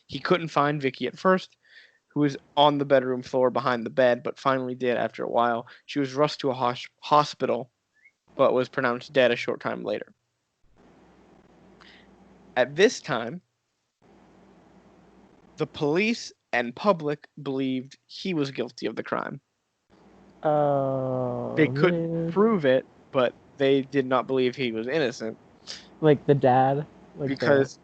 He couldn't find Vicky at first, who was on the bedroom floor behind the bed, but finally did after a while. She was rushed to a hospital, but was pronounced dead a short time later. At this time, the police and public believed he was guilty of the crime. Oh. They couldn't Man. prove it, but they did not believe he was innocent. Like the dad. Because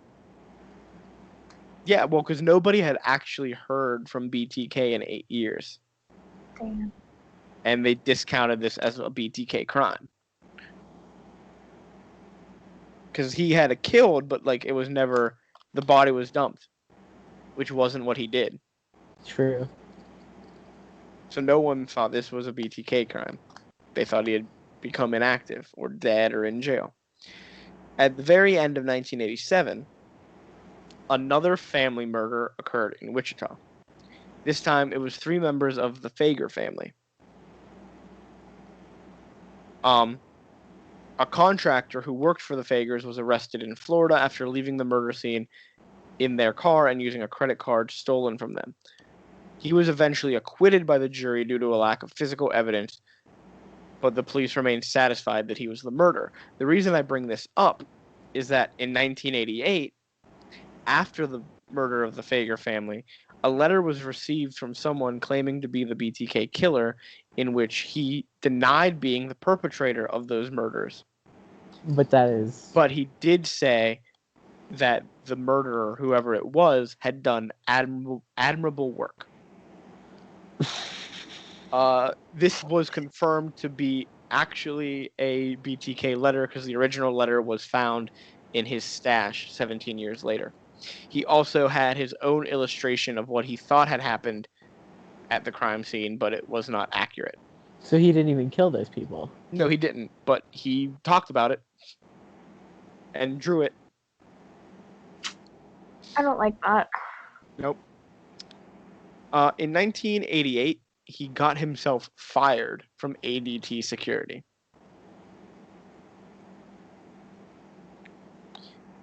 nobody had actually heard from BTK in 8 years. Damn. And they discounted this as a BTK crime. Because he had it killed, but it was never, the body was dumped, which wasn't what he did. True. So no one thought this was a BTK crime. They thought he had become inactive or dead or in jail. At the very end of 1987, another family murder occurred in Wichita. This time, it was 3 members of the Fager family. A contractor who worked for the Fagers was arrested in Florida after leaving the murder scene in their car and using a credit card stolen from them. He was eventually acquitted by the jury due to a lack of physical evidence, but the police remained satisfied that he was the murderer. The reason I bring this up is that in 1988, after the murder of the Fager family, a letter was received from someone claiming to be the BTK killer, in which he denied being the perpetrator of those murders. But he did say that the murderer, whoever it was, had done admirable work. This was confirmed to be actually a BTK letter because the original letter was found in his stash 17 years later. He also had his own illustration of what he thought had happened at the crime scene, but it was not accurate. So he didn't even kill those people? No, he didn't, but he talked about it and drew it. I don't like that. Nope. In 1988, he got himself fired from ADT Security.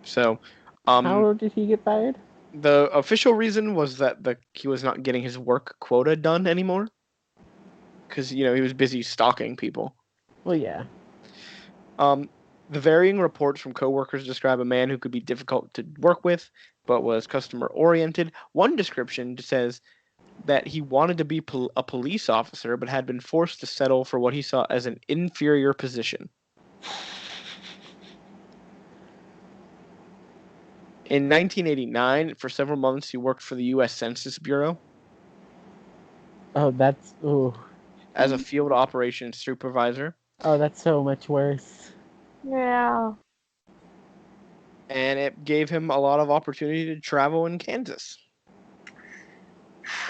So, how did he get fired? The official reason was that he was not getting his work quota done anymore. Because, he was busy stalking people. Well, yeah. The varying reports from coworkers describe a man who could be difficult to work with, but was customer-oriented. One description says that he wanted to be a police officer, but had been forced to settle for what he saw as an inferior position. In 1989, for several months, he worked for the U.S. Census Bureau. Oh, that's... Ooh. As a field operations supervisor. Oh, that's so much worse. Yeah. And it gave him a lot of opportunity to travel in Kansas.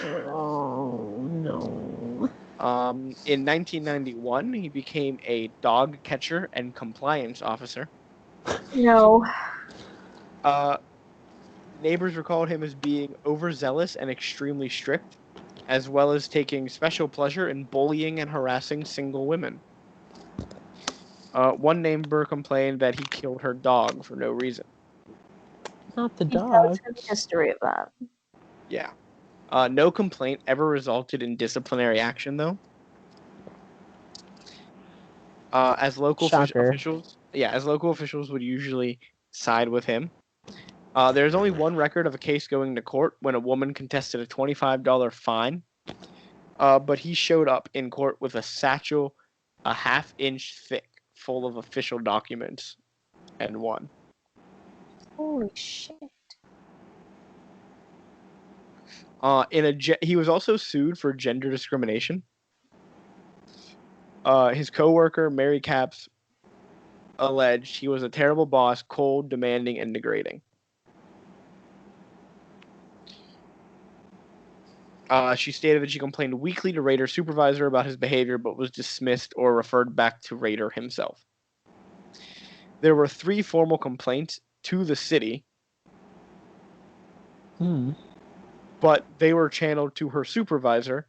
Oh, no. In 1991, he became a dog catcher and compliance officer. No. Neighbors recalled him as being overzealous and extremely strict, as well as taking special pleasure in bullying and harassing single women. One neighbor complained that he killed her dog for no reason. Not the He dog. does have a history of that. Yeah. No complaint ever resulted in disciplinary action, though. As local officials would usually side with him. There's only one record of a case going to court when a woman contested a $25 fine. But he showed up in court with a satchel a half-inch thick full of official documents and won. Holy shit. He was also sued for gender discrimination. His coworker, Mary Capps, alleged he was a terrible boss, cold, demanding, and degrading. She stated that she complained weekly to Rader's supervisor about his behavior, but was dismissed or referred back to Rader himself. There were 3 formal complaints to the city, but they were channeled to her supervisor,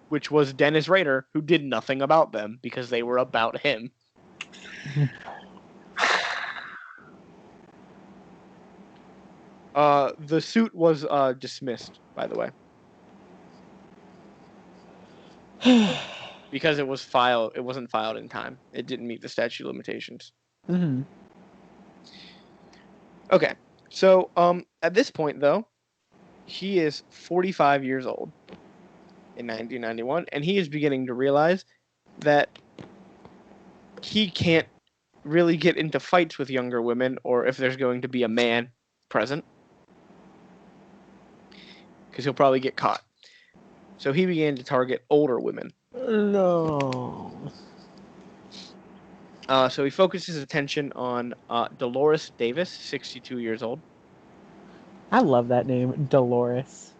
which was Dennis Rader, who did nothing about them because they were about him. The suit was dismissed, by the way, because it wasn't filed in time. It didn't meet the statute of limitations. Okay, so at this point, though, he is 45 years old in 1991, and he is beginning to realize that he can't really get into fights with younger women, or if there's going to be a man present, because he'll probably get caught. So he began to target older women. No. So he focused his attention on Dolores Davis, 62 years old. I love that name, Dolores.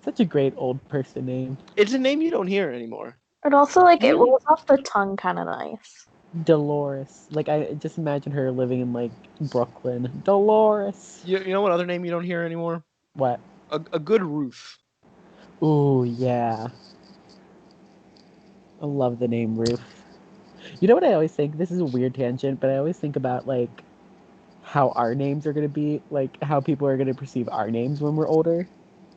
Such a great old person name. It's a name you don't hear anymore. But also, like, it rolls off the tongue kind of nice. Dolores. Like, I just imagine her living in, like, Brooklyn. Dolores. You know what other name you don't hear anymore? What? A good Ruth. Ooh, yeah. I love the name Ruth. You know what I always think? This is a weird tangent, but I always think about, like, how our names are going to be, like, how people are going to perceive our names when we're older.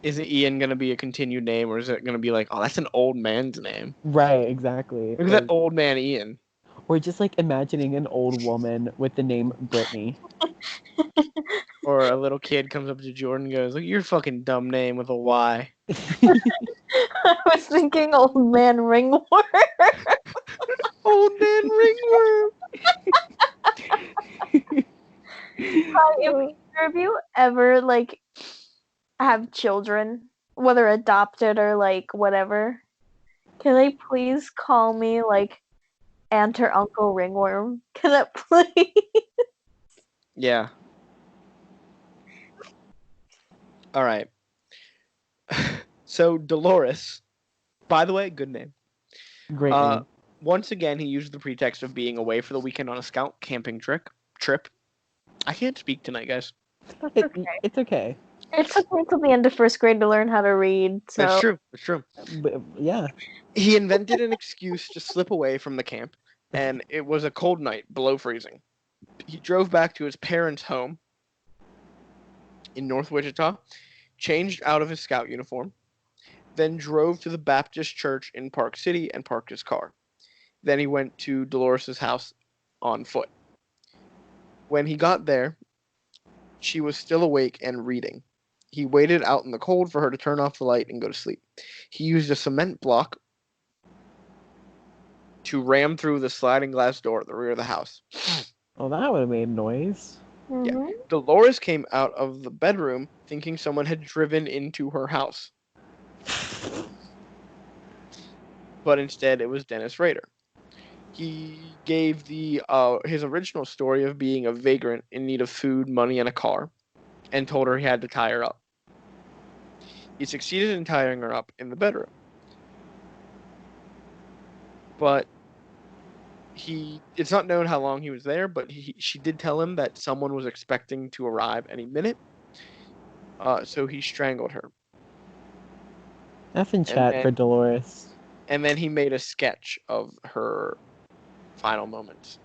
Is it Ian going to be a continued name, or is it going to be like, oh, that's an old man's name? Right, exactly. Look at that old man Ian. Or just, like, imagining an old woman with the name Brittany. Or a little kid comes up to Jordan and goes, look at your fucking dumb name with a Y. I was thinking old man ringworm. Old man ringworm. If either of you ever, like, have children, whether adopted or, like, whatever, can they please call me, like, Aunt or Uncle Ringworm? Can it please? Yeah. All right. So Dolores, by the way, good name. Great name. Once again, he used the pretext of being away for the weekend on a scout camping trip. I can't speak tonight, guys. It's okay. It took me till the end of first grade to learn how to read. So. That's true. That's true. But, yeah. He invented an excuse to slip away from the camp, and it was a cold night, below freezing. He drove back to his parents' home in North Wichita, changed out of his scout uniform, then drove to the Baptist church in Park City and parked his car. Then he went to Dolores' house on foot. When he got there, she was still awake and reading. He waited out in the cold for her to turn off the light and go to sleep. He used a cement block to ram through the sliding glass door at the rear of the house. Oh, that would have made noise. Yeah. Dolores came out of the bedroom thinking someone had driven into her house. But instead, it was Dennis Rader. He gave his original story of being a vagrant in need of food, money, and a car, and told her he had to tie her up. He succeeded in tying her up in the bedroom. But it's not known how long he was there, but she did tell him that someone was expecting to arrive any minute. So he strangled her. F in chat for Dolores. And then he made a sketch of her final moments.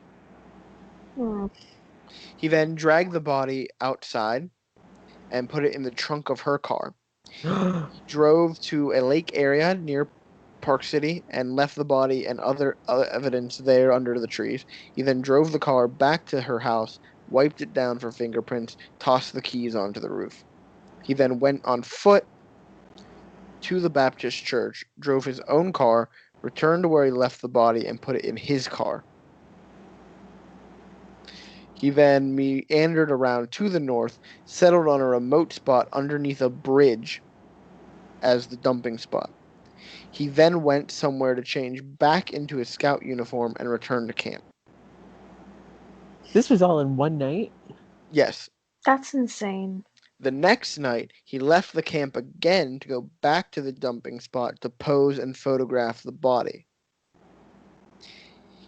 He then dragged the body outside and put it in the trunk of her car. He drove to a lake area near Park City and left the body and other evidence there under the trees. He then drove the car back to her house, wiped it down for fingerprints, tossed the keys onto the roof. He then went on foot to the Baptist church, drove his own car, returned to where he left the body, and put it in his car. He then meandered around to the north, settled on a remote spot underneath a bridge as the dumping spot. He then went somewhere to change back into his scout uniform and return to camp. This was all in one night? Yes. That's insane. The next night, he left the camp again to go back to the dumping spot to pose and photograph the body.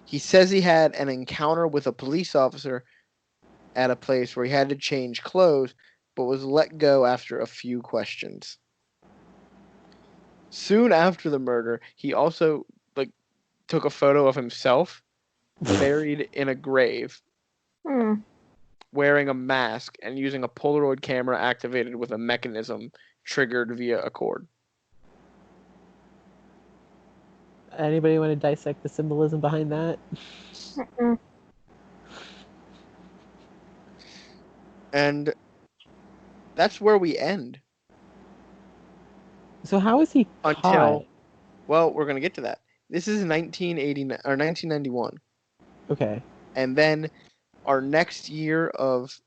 He says he had an encounter with a police officer at a place where he had to change clothes, but was let go after a few questions. Soon after the murder, he also took a photo of himself buried in a grave, wearing a mask and using a Polaroid camera activated with a mechanism triggered via a cord. Anybody want to dissect the symbolism behind that? And that's where we end. So how is he caught? Well, we're going to get to that. This is 1991. Okay. And then our next year of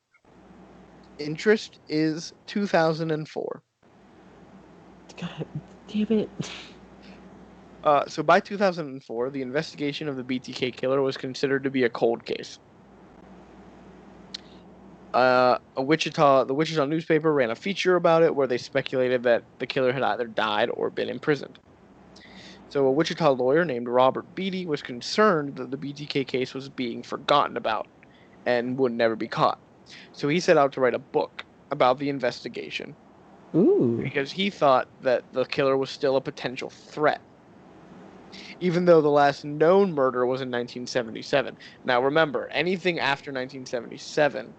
interest is 2004. God damn it. So by 2004, the investigation of the BTK killer was considered to be a cold case. The Wichita newspaper ran a feature about it where they speculated that the killer had either died or been imprisoned. So a Wichita lawyer named Robert Beatty was concerned that the BTK case was being forgotten about and would never be caught. So he set out to write a book about the investigation. Ooh. Because he thought that the killer was still a potential threat, even though the last known murder was in 1977. Now remember, anything after 1977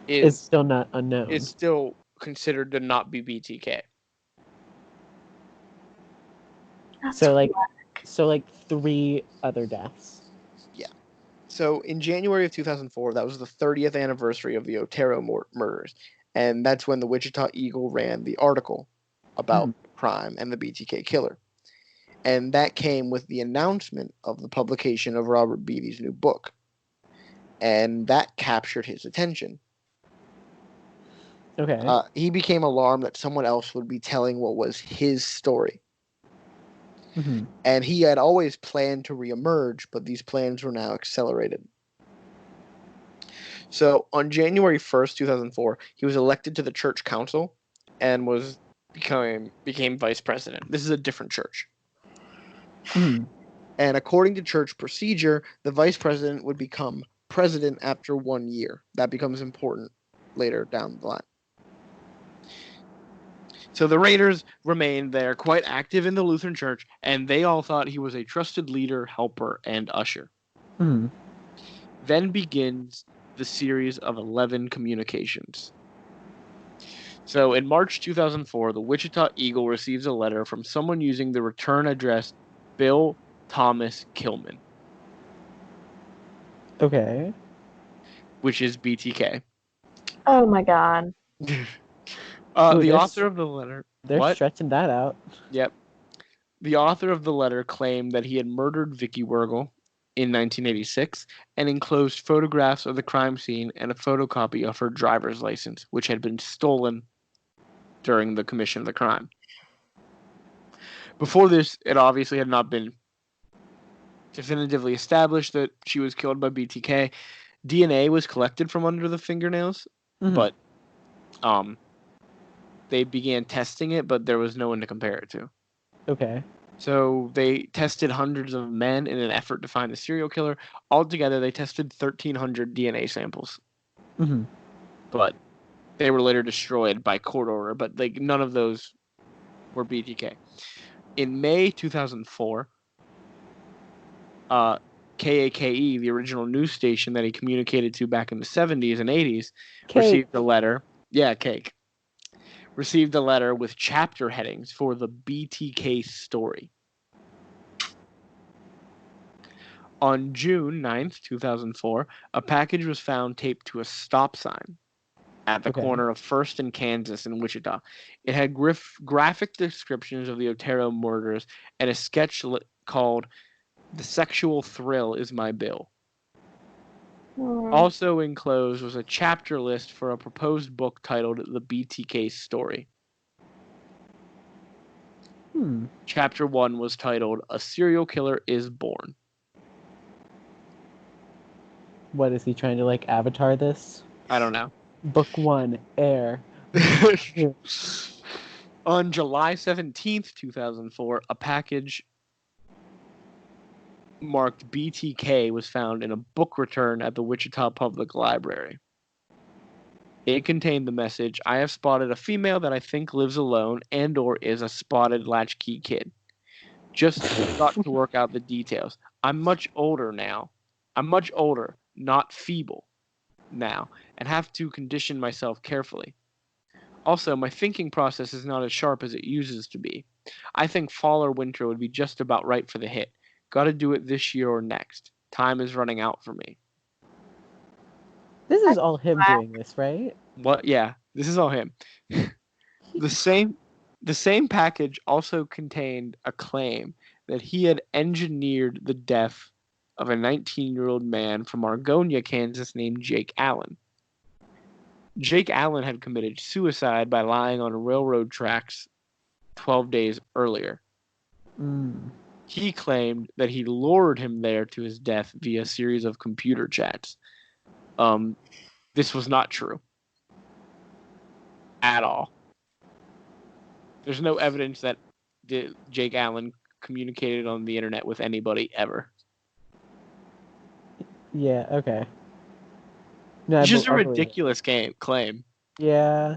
It's still not unknown. Is still considered to not be BTK. So like 3 other deaths. Yeah. So in January of 2004, that was the 30th anniversary of the Otero murders, and that's when the Wichita Eagle ran the article about crime and the BTK killer. And that came with the announcement of the publication of Robert Beatty's new book. And that captured his attention. Okay. He became alarmed that someone else would be telling what was his story. Mm-hmm. And he had always planned to reemerge, but these plans were now accelerated. So on January 1st, 2004, he was elected to the church council and became vice president. This is a different church. Mm-hmm. And according to church procedure, the vice president would become president after 1 year. That becomes important later down the line. So the Raiders remained there, quite active in the Lutheran church, and they all thought he was a trusted leader, helper, and usher. Mm-hmm. Then begins the series of 11 communications. So in March 2004, the Wichita Eagle receives a letter from someone using the return address Bill Thomas Kilman. Okay. Which is BTK. Oh my god. The author of the letter... They're stretching that out. Yep. The author of the letter claimed that he had murdered Vicky Wergel in 1986 and enclosed photographs of the crime scene and a photocopy of her driver's license, which had been stolen during the commission of the crime. Before this, it obviously had not been definitively established that she was killed by BTK. DNA was collected from under the fingernails, but they began testing it, but there was no one to compare it to. Okay. So they tested hundreds of men in an effort to find the serial killer. Altogether, they tested 1,300 DNA samples. Mm-hmm. But they were later destroyed by court order, but none of those were BTK. In May 2004, KAKE, the original news station that he communicated to back in the 70s and 80s, received a letter. Yeah, Cake. Received a letter with chapter headings for the BTK story. On June 9th, 2004, a package was found taped to a stop sign at the corner of 1st and Kansas in Wichita. It had graphic descriptions of the Otero murders and a sketch called "The Sexual Thrill Is My Bill." Also enclosed was a chapter list for a proposed book titled The BTK Story. Chapter 1 was titled "A Serial Killer is Born." What is he trying to like avatar this? I don't know. Book 1, Air. On July 17th, 2004, a package marked BTK was found in a book return at the Wichita Public Library. It contained the message, "I have spotted a female that I think lives alone and or is a spotted latchkey kid. Just got to work out the details. I'm much older now. I'm much older, not feeble now, and have to condition myself carefully. Also, my thinking process is not as sharp as it uses to be. I think fall or winter would be just about right for the hit. Gotta do it this year or next. Time is running out for me." This is all him doing this, right? What? Yeah, this is all him. The same package also contained a claim that he had engineered the death of a 19-year-old man from Argonia, Kansas named Jake Allen. Jake Allen had committed suicide by lying on railroad tracks 12 days earlier. He claimed that he lured him there to his death via a series of computer chats. This was not true. At all. There's no evidence that Jake Allen communicated on the internet with anybody ever. Yeah, okay. No, It's just a ridiculous claim Yeah.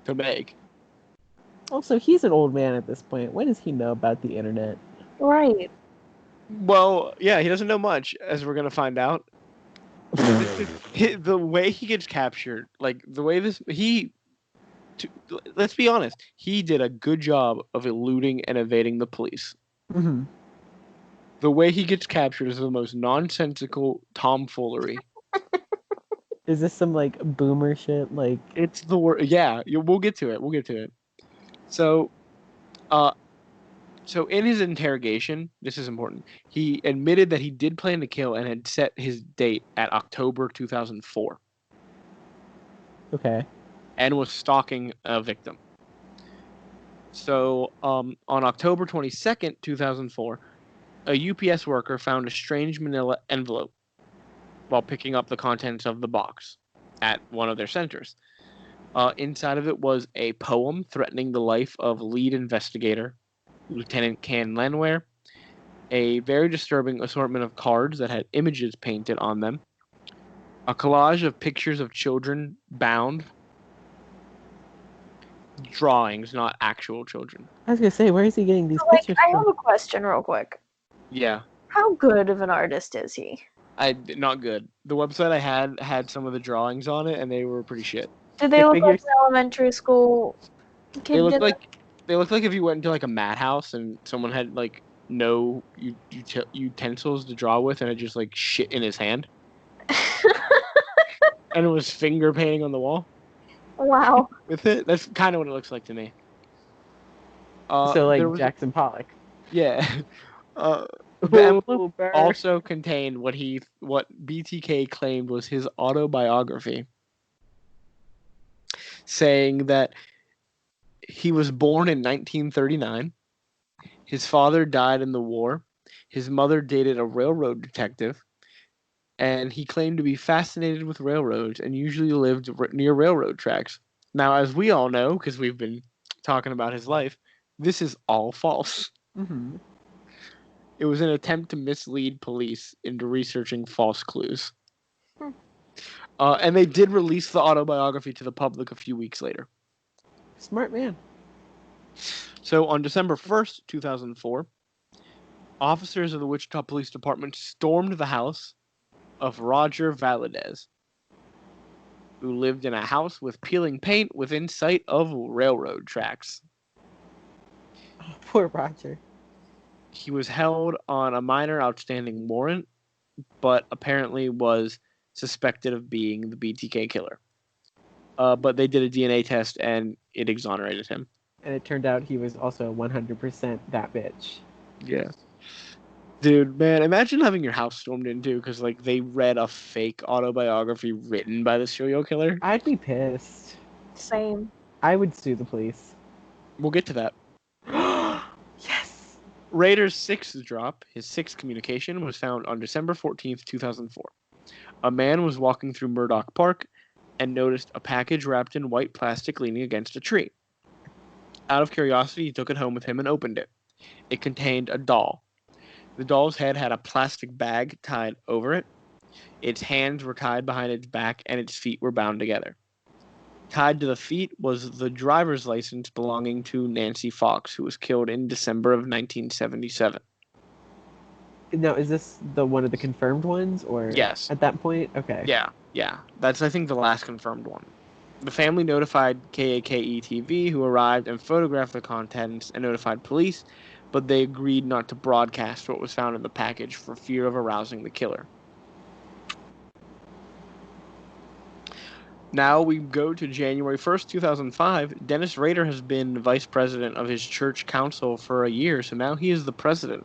to make. Also, he's an old man at this point. What does he know about the internet? Right. Well, yeah, he doesn't know much, as we're going to find out. The way he gets captured, like the way let's be honest, he did a good job of eluding and evading the police. Mm-hmm. The way he gets captured is the most nonsensical tomfoolery. Is this some like boomer shit? Like it's the word. Yeah, we'll get to it. So in his interrogation, this is important. He admitted that he did plan to kill and had set his date at October 2004. Okay. And was stalking a victim. So on October 22nd, 2004, a UPS worker found a strange manila envelope while picking up the contents of the box at one of their centers. Inside of it was a poem threatening the life of lead investigator Lieutenant Can Lenware, a very disturbing assortment of cards that had images painted on them, a collage of pictures of children bound, drawings, not actual children. I was gonna say, where is he getting these So, pictures I from? have a question real quick. Yeah. How good of an artist is he? Not good. The website I had some of the drawings on it, and they were pretty shit. Did they look like an elementary school kid? They looked like if you went into like a madhouse and someone had like no utensils to draw with, and had just like shit in his hand, and it was finger painting on the wall. Wow. With it, that's kind of what it looks like to me. So like Jackson Pollock. Yeah. The envelope also contained what BTK claimed was his autobiography, saying that he was born in 1939. His father died in the war. His mother dated a railroad detective, and he claimed to be fascinated with railroads and usually lived near railroad tracks. Now, as we all know, because we've been talking about his life, this is all false. Mm-hmm. It was an attempt to mislead police into researching false clues. And they did release the autobiography to the public a few weeks later. Smart man. So on December 1st, 2004, officers of the Wichita Police Department stormed the house of Roger Valadez, who lived in a house with peeling paint within sight of railroad tracks. Oh, poor Roger. He was held on a minor outstanding warrant, but apparently was suspected of being the BTK killer. But they did a DNA test and it exonerated him. And it turned out he was also 100% that bitch. Yeah. Dude, man, imagine having your house stormed into because like they read a fake autobiography written by the serial killer. I'd be pissed. Same. I would sue the police. We'll get to that. Rader's sixth drop, his sixth communication, was found on December 14th, 2004. A man was walking through Murdoch Park and noticed a package wrapped in white plastic leaning against a tree. Out of curiosity, he took it home with him and opened it. It contained a doll. The doll's head had a plastic bag tied over it. Its hands were tied behind its back, and its feet were bound together. Tied to the feet was the driver's license belonging to Nancy Fox, who was killed in December of 1977. Now, is this the one of the confirmed ones, or Yes. at that point? Okay. Yeah. That's, I think, the last confirmed one. The family notified KAKE-TV, who arrived and photographed the contents and notified police, but they agreed not to broadcast what was found in the package for fear of arousing the killer. Now we go to January 1st, 2005. Dennis Rader has been vice president of his church council for a year, so now he is the president.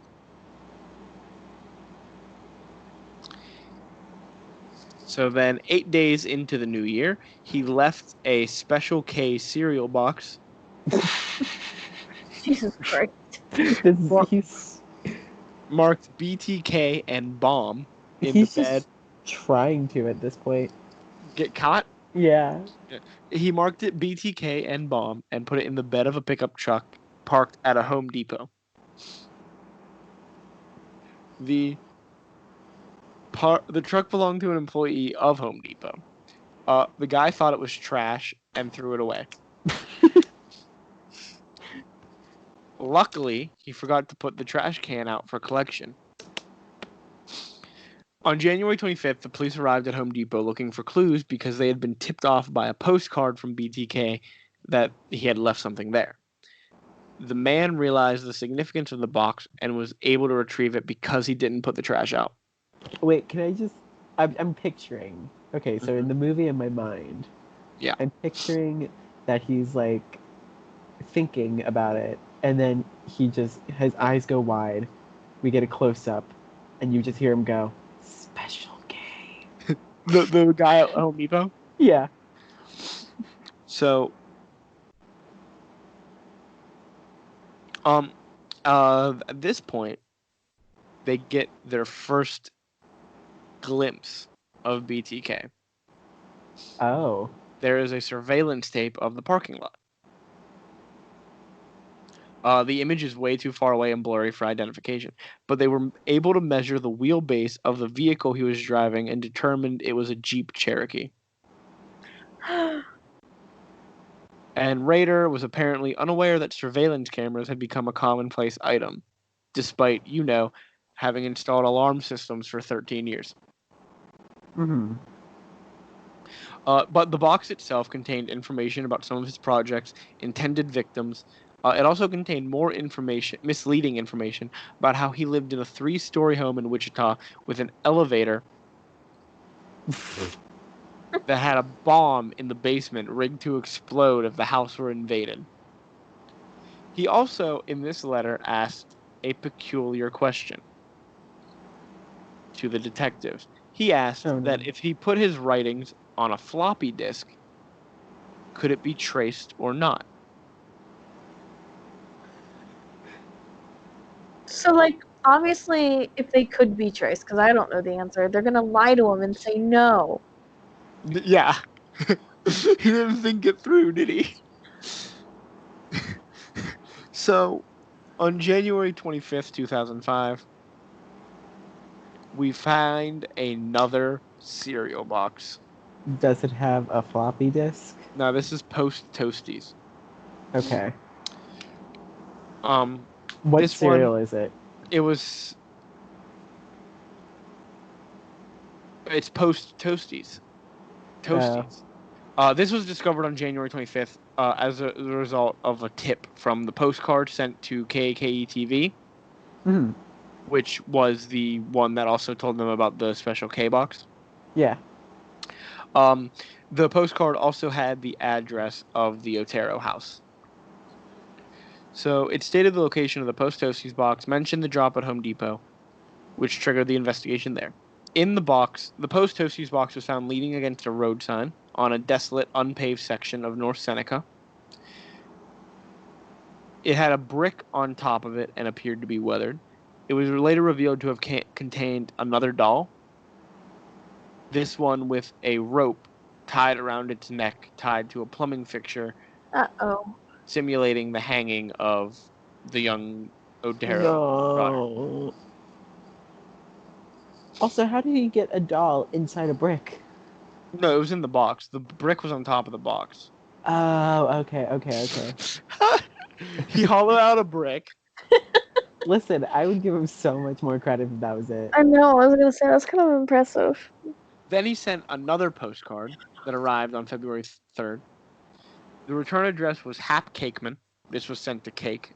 So then, 8 days into the new year, he left a Special K cereal box. Jesus Christ. He's marked BTK and bomb in he's the bed. Just trying to at this point. Get caught? Yeah. He marked it BTK and bomb and put it in the bed of a pickup truck parked at a Home Depot. The truck belonged to an employee of Home Depot. The guy thought it was trash and threw it away. Luckily, he forgot to put the trash can out for collection. On January 25th, the police arrived at Home Depot looking for clues because they had been tipped off by a postcard from BTK that he had left something there. The man realized the significance of the box and was able to retrieve it because he didn't put the trash out. Wait, can I just... I'm picturing... Okay, so in the movie in my mind... Yeah. I'm picturing that he's, like, thinking about it, and then his eyes go wide, we get a close-up, and you just hear him go, Special K. The guy at Home Depot? Yeah. So... at this point, they get their first glimpse of BTK. Oh. There is a surveillance tape of the parking lot. The image is way too far away and blurry for identification, but they were able to measure the wheelbase of the vehicle he was driving and determined it was a Jeep Cherokee. And Rader was apparently unaware that surveillance cameras had become a commonplace item, despite, having installed alarm systems for 13 years. Mm-hmm. But the box itself contained information about some of his projects, intended victims. It also contained more misleading information about how he lived in a 3-story home in Wichita with an elevator that had a bomb in the basement rigged to explode if the house were invaded. He also, in this letter, asked a peculiar question to the detectives. He asked that if he put his writings on a floppy disk, could it be traced or not? So, obviously, if they could be traced, because I don't know the answer, they're going to lie to him and say no. Yeah. He didn't think it through, did he? So, on January 25th, 2005, we find another cereal box. Does it have a floppy disk? Now, this is post-Toasties. Okay. What this cereal is it? It's post-Toasties. Toasties. This was discovered on January 25th as a result of a tip from the postcard sent to KKE-TV, which was the one that also told them about the Special K box. Yeah. The postcard also had the address of the Otero house. So it stated the location of the post-Toasties box, mentioned the drop at Home Depot, which triggered the investigation there. In the box, the post-Toasties box was found leaning against a road sign on a desolate, unpaved section of North Seneca. It had a brick on top of it and appeared to be weathered. It was later revealed to have contained another doll. This one with a rope tied around its neck, tied to a plumbing fixture, Uh-oh. simulating the hanging of the young O'Hara daughter. No. Also, how did he get a doll inside a brick? No, it was in the box. The brick was on top of the box. Oh, okay. He hollowed out a brick. Listen, I would give him so much more credit if that was it. I know, I was gonna say, that's kind of impressive. Then he sent another postcard that arrived on February 3rd. The return address was Hap Cakeman. This was sent to Cake.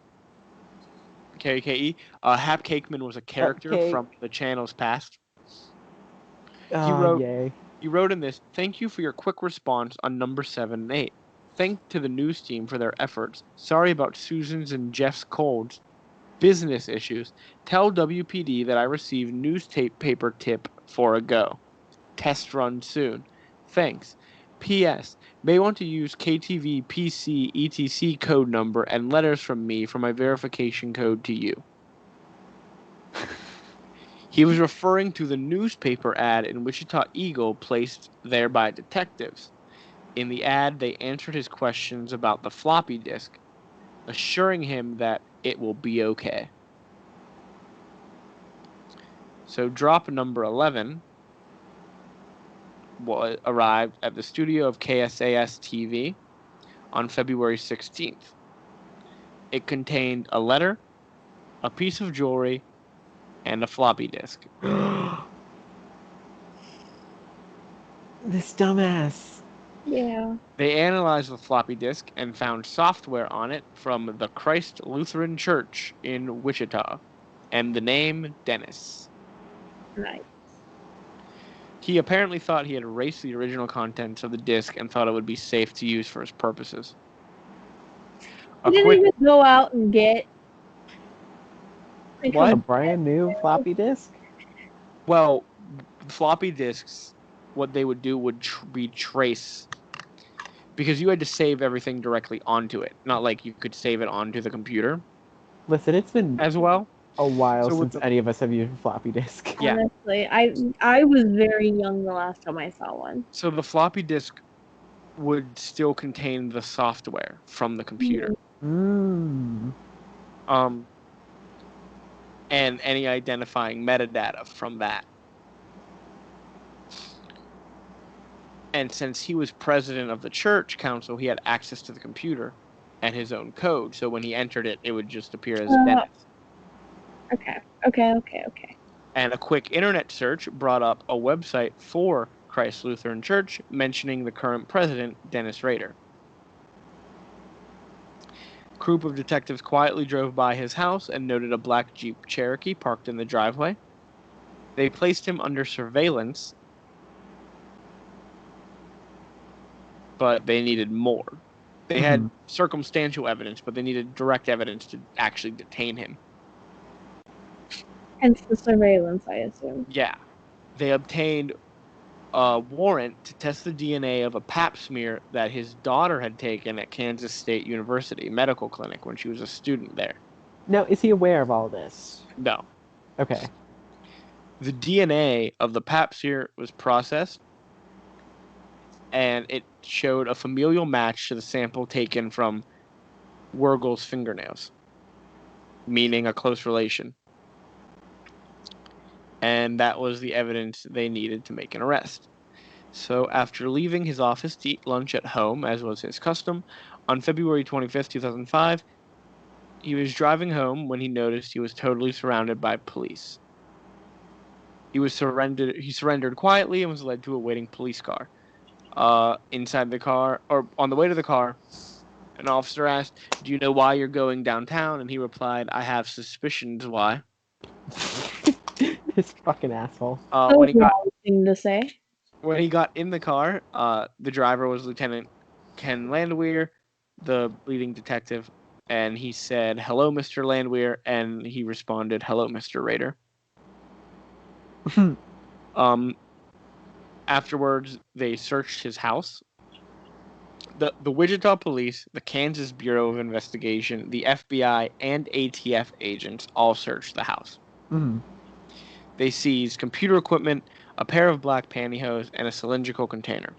K-A-K-E. Hap Cakeman was a character Cake. from the channel's past. Oh, yay. He wrote in this, "Thank you for your quick response on number 7 and 8. Thank to the news team for their efforts. Sorry about Susan's and Jeff's colds. Business issues. Tell WPD that I received newspaper tip for a go. Test run soon. Thanks. P.S. May want to use KTV PC ETC code number and letters from me for my verification code to you." He was referring to the newspaper ad in Wichita Eagle placed there by detectives. In the ad, they answered his questions about the floppy disk, assuring him that it will be okay. So drop number 11 arrived at the studio of KSAS TV on February 16th. It contained a letter, a piece of jewelry, and a floppy disk. This dumbass. Yeah. They analyzed the floppy disk and found software on it from the Christ Lutheran Church in Wichita, and the name Dennis. Nice. He apparently thought he had erased the original contents of the disk and thought it would be safe to use for his purposes. He didn't even go out and get What? A brand new floppy disk? Well, floppy disks, what they would do would be trace, because you had to save everything directly onto it, not like you could save it onto the computer Listen, it's been as well. a while So with since any of us have used a floppy disk. Yeah. Honestly, I was very young the last time I saw one. So the floppy disk would still contain the software from the computer. Mm. And any identifying metadata from that. And since he was president of the church council, he had access to the computer and his own code. So when he entered it, it would just appear as Dennis. Okay. And a quick internet search brought up a website for Christ Lutheran Church mentioning the current president, Dennis Rader. A group of detectives quietly drove by his house and noted a black Jeep Cherokee parked in the driveway. They placed him under surveillance, but they needed more. They had circumstantial evidence, but they needed direct evidence to actually detain him. Hence the surveillance, I assume. Yeah. They obtained a warrant to test the DNA of a pap smear that his daughter had taken at Kansas State University Medical Clinic when she was a student there. Now, is he aware of all this? No. Okay. The DNA of the pap smear was processed, and it showed a familial match to the sample taken from Wergel's fingernails, meaning a close relation. And that was the evidence they needed to make an arrest. So after leaving his office to eat lunch at home, as was his custom, on February 25th, 2005, he was driving home when he noticed he was totally surrounded by police. He surrendered quietly and was led to a waiting police car. Inside the car, or on the way to the car, an officer asked, "Do you know why you're going downtown?" And he replied, "I have suspicions why." This fucking asshole. When he got thing to say. When he got in the car, the driver was Lieutenant Ken Landwehr, the leading detective, and he said, "Hello, Mr. Landwehr," and he responded, "Hello, Mr. Rader." Afterwards, they searched his house, The Wichita Police, the Kansas Bureau of Investigation, the FBI, and ATF agents all searched the house. Mm. They seized computer equipment, a pair of black pantyhose, and a cylindrical container.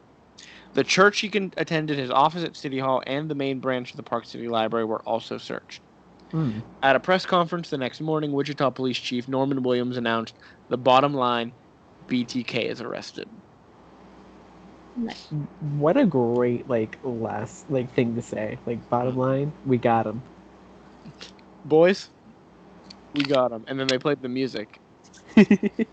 The church he attended, his office at City Hall, and the main branch of the Park City Library were also searched. Mm. At a press conference the next morning, Wichita Police Chief Norman Williams announced, "The bottom line, BTK is arrested." What a great last thing to say. Bottom line, we got him. Boys, we got him. And then they played the music. He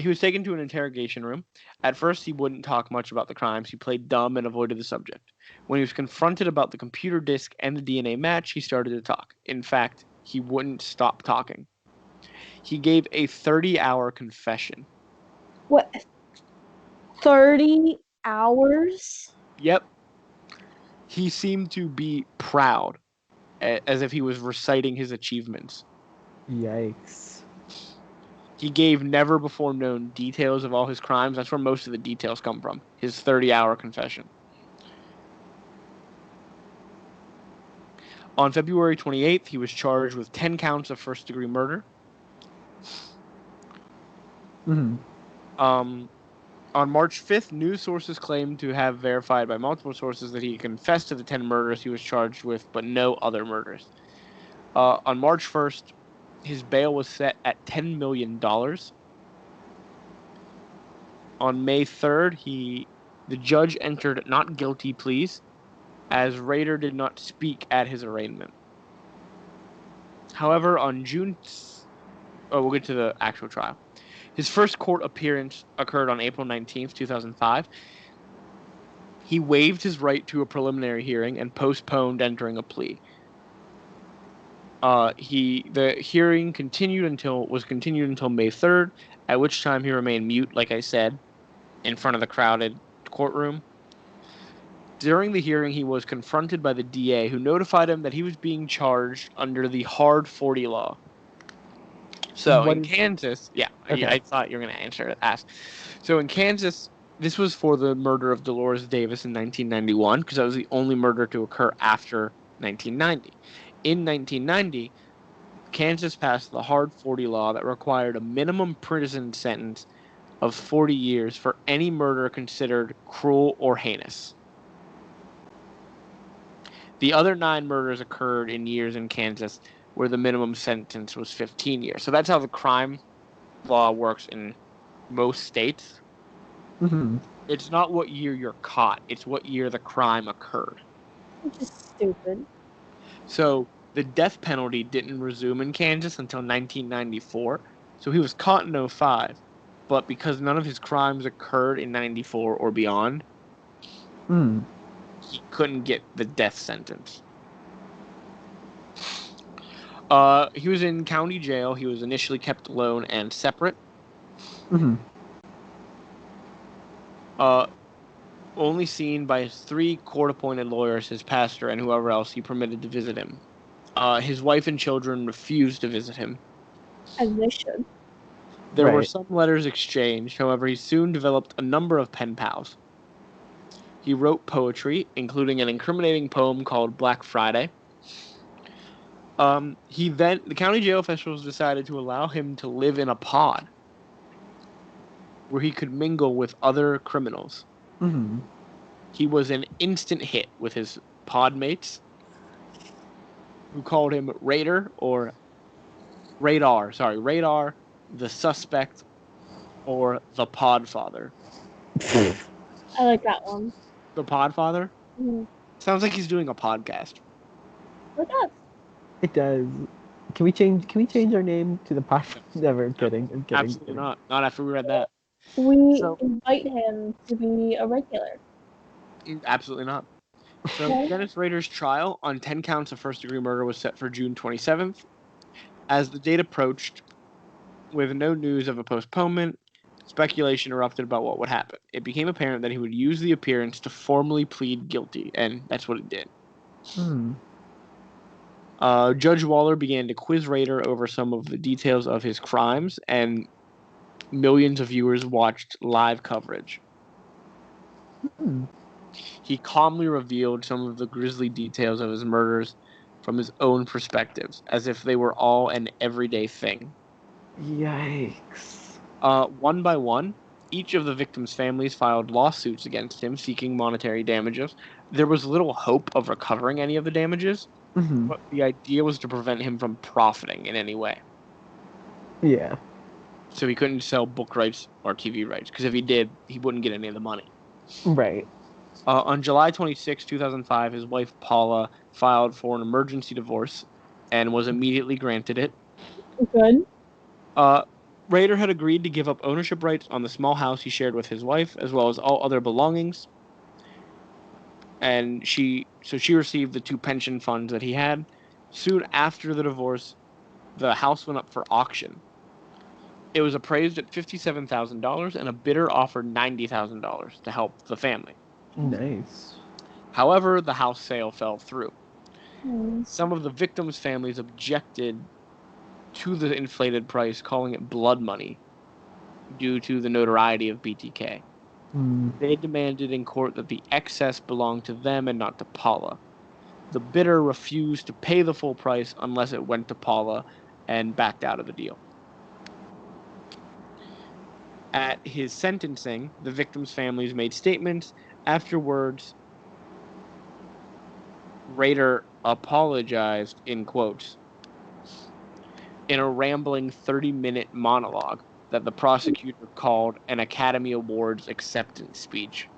was taken to an interrogation room. At first, he wouldn't talk much about the crimes. He played dumb and avoided the subject. When he was confronted about the computer disk and the DNA match, he started to talk. In fact, he wouldn't stop talking. He gave a 30-hour confession. What? 30 hours? Yep. He seemed to be proud, as if he was reciting his achievements. Yikes. He gave never-before-known details of all his crimes. That's where most of the details come from. His 30-hour confession. On February 28th, he was charged with 10 counts of first-degree murder. Mm-hmm. On March 5th, news sources claimed to have verified by multiple sources that he confessed to the 10 murders he was charged with, but no other murders. On March 1st, his bail was set at $10 million. On May 3rd, the judge entered not guilty pleas, as Rader did not speak at his arraignment. However, on we'll get to the actual trial. His first court appearance occurred on April 19th, 2005. He waived his right to a preliminary hearing and postponed entering a plea. The hearing continued until May 3rd, at which time he remained mute, like I said, in front of the crowded courtroom. During the hearing, he was confronted by the DA, who notified him that he was being charged under the Hard 40 law. So in Kansas, okay. I thought you were going to ask. So in Kansas, this was for the murder of Dolores Davis in 1991, because that was the only murder to occur after 1990. In 1990, Kansas passed the Hard 40 law that required a minimum prison sentence of 40 years for any murder considered cruel or heinous. The other 9 murders occurred in years in Kansas where the minimum sentence was 15 years. So that's how the crime law works in most states. Mm-hmm. It's not what year you're caught. It's what year the crime occurred. Which is stupid. So the death penalty didn't resume in Kansas until 1994. So he was caught in 2005. But because none of his crimes occurred in 94 or beyond, he couldn't get the death sentence. He was in county jail. He was initially kept alone and separate. Mm-hmm. Only seen by his 3 court-appointed lawyers, his pastor, and whoever else he permitted to visit him. His wife and children refused to visit him. As they should. There were some letters exchanged. However, he soon developed a number of pen pals. He wrote poetry, including an incriminating poem called Black Friday. The county jail officials decided to allow him to live in a pod where he could mingle with other criminals. Mm-hmm. He was an instant hit with his pod mates, who called him Radar, the Suspect, or the Podfather. I like that one. The Podfather? Mm-hmm. Sounds like he's doing a podcast. It does. It does. Can we change our name to the pod? Never. I'm kidding. Absolutely not. Not after we read that. We invite him to be a regular. Absolutely not. So Dennis Rader's trial on 10 counts of first-degree murder was set for June 27th. As the date approached, with no news of a postponement, speculation erupted about what would happen. It became apparent that he would use the appearance to formally plead guilty, and that's what he did. Judge Waller began to quiz Rader over some of the details of his crimes, and millions of viewers watched live coverage. he calmly revealed some of the grisly details of his murders from his own perspectives, as if they were all an everyday thing. Yikes. One by one, each of the victims' families filed lawsuits against him seeking monetary damages. There was little hope of recovering any of the damages, Hmm. but the idea was to prevent him from profiting in any way. Yeah. So he couldn't sell book rights or TV rights, because if he did, he wouldn't get any of the money. Right. On July 26, 2005, his wife Paula filed for an emergency divorce and was immediately granted it. Good. Rader had agreed to give up ownership rights on the small house he shared with his wife, as well as all other belongings. And she received the 2 pension funds that he had. Soon after the divorce, the house went up for auction. It was appraised at $57,000, and a bidder offered $90,000 to help the family. Nice. However, the house sale fell through. Hmm. Some of the victims' families objected to the inflated price, calling it blood money due to the notoriety of BTK. Mm. They demanded in court that the excess belonged to them and not to Paula. The bidder refused to pay the full price unless it went to Paula and backed out of the deal. At his sentencing, the victims' families made statements. Afterwards, Rader apologized, in quotes, in a rambling 30-minute monologue that the prosecutor called an Academy Awards acceptance speech.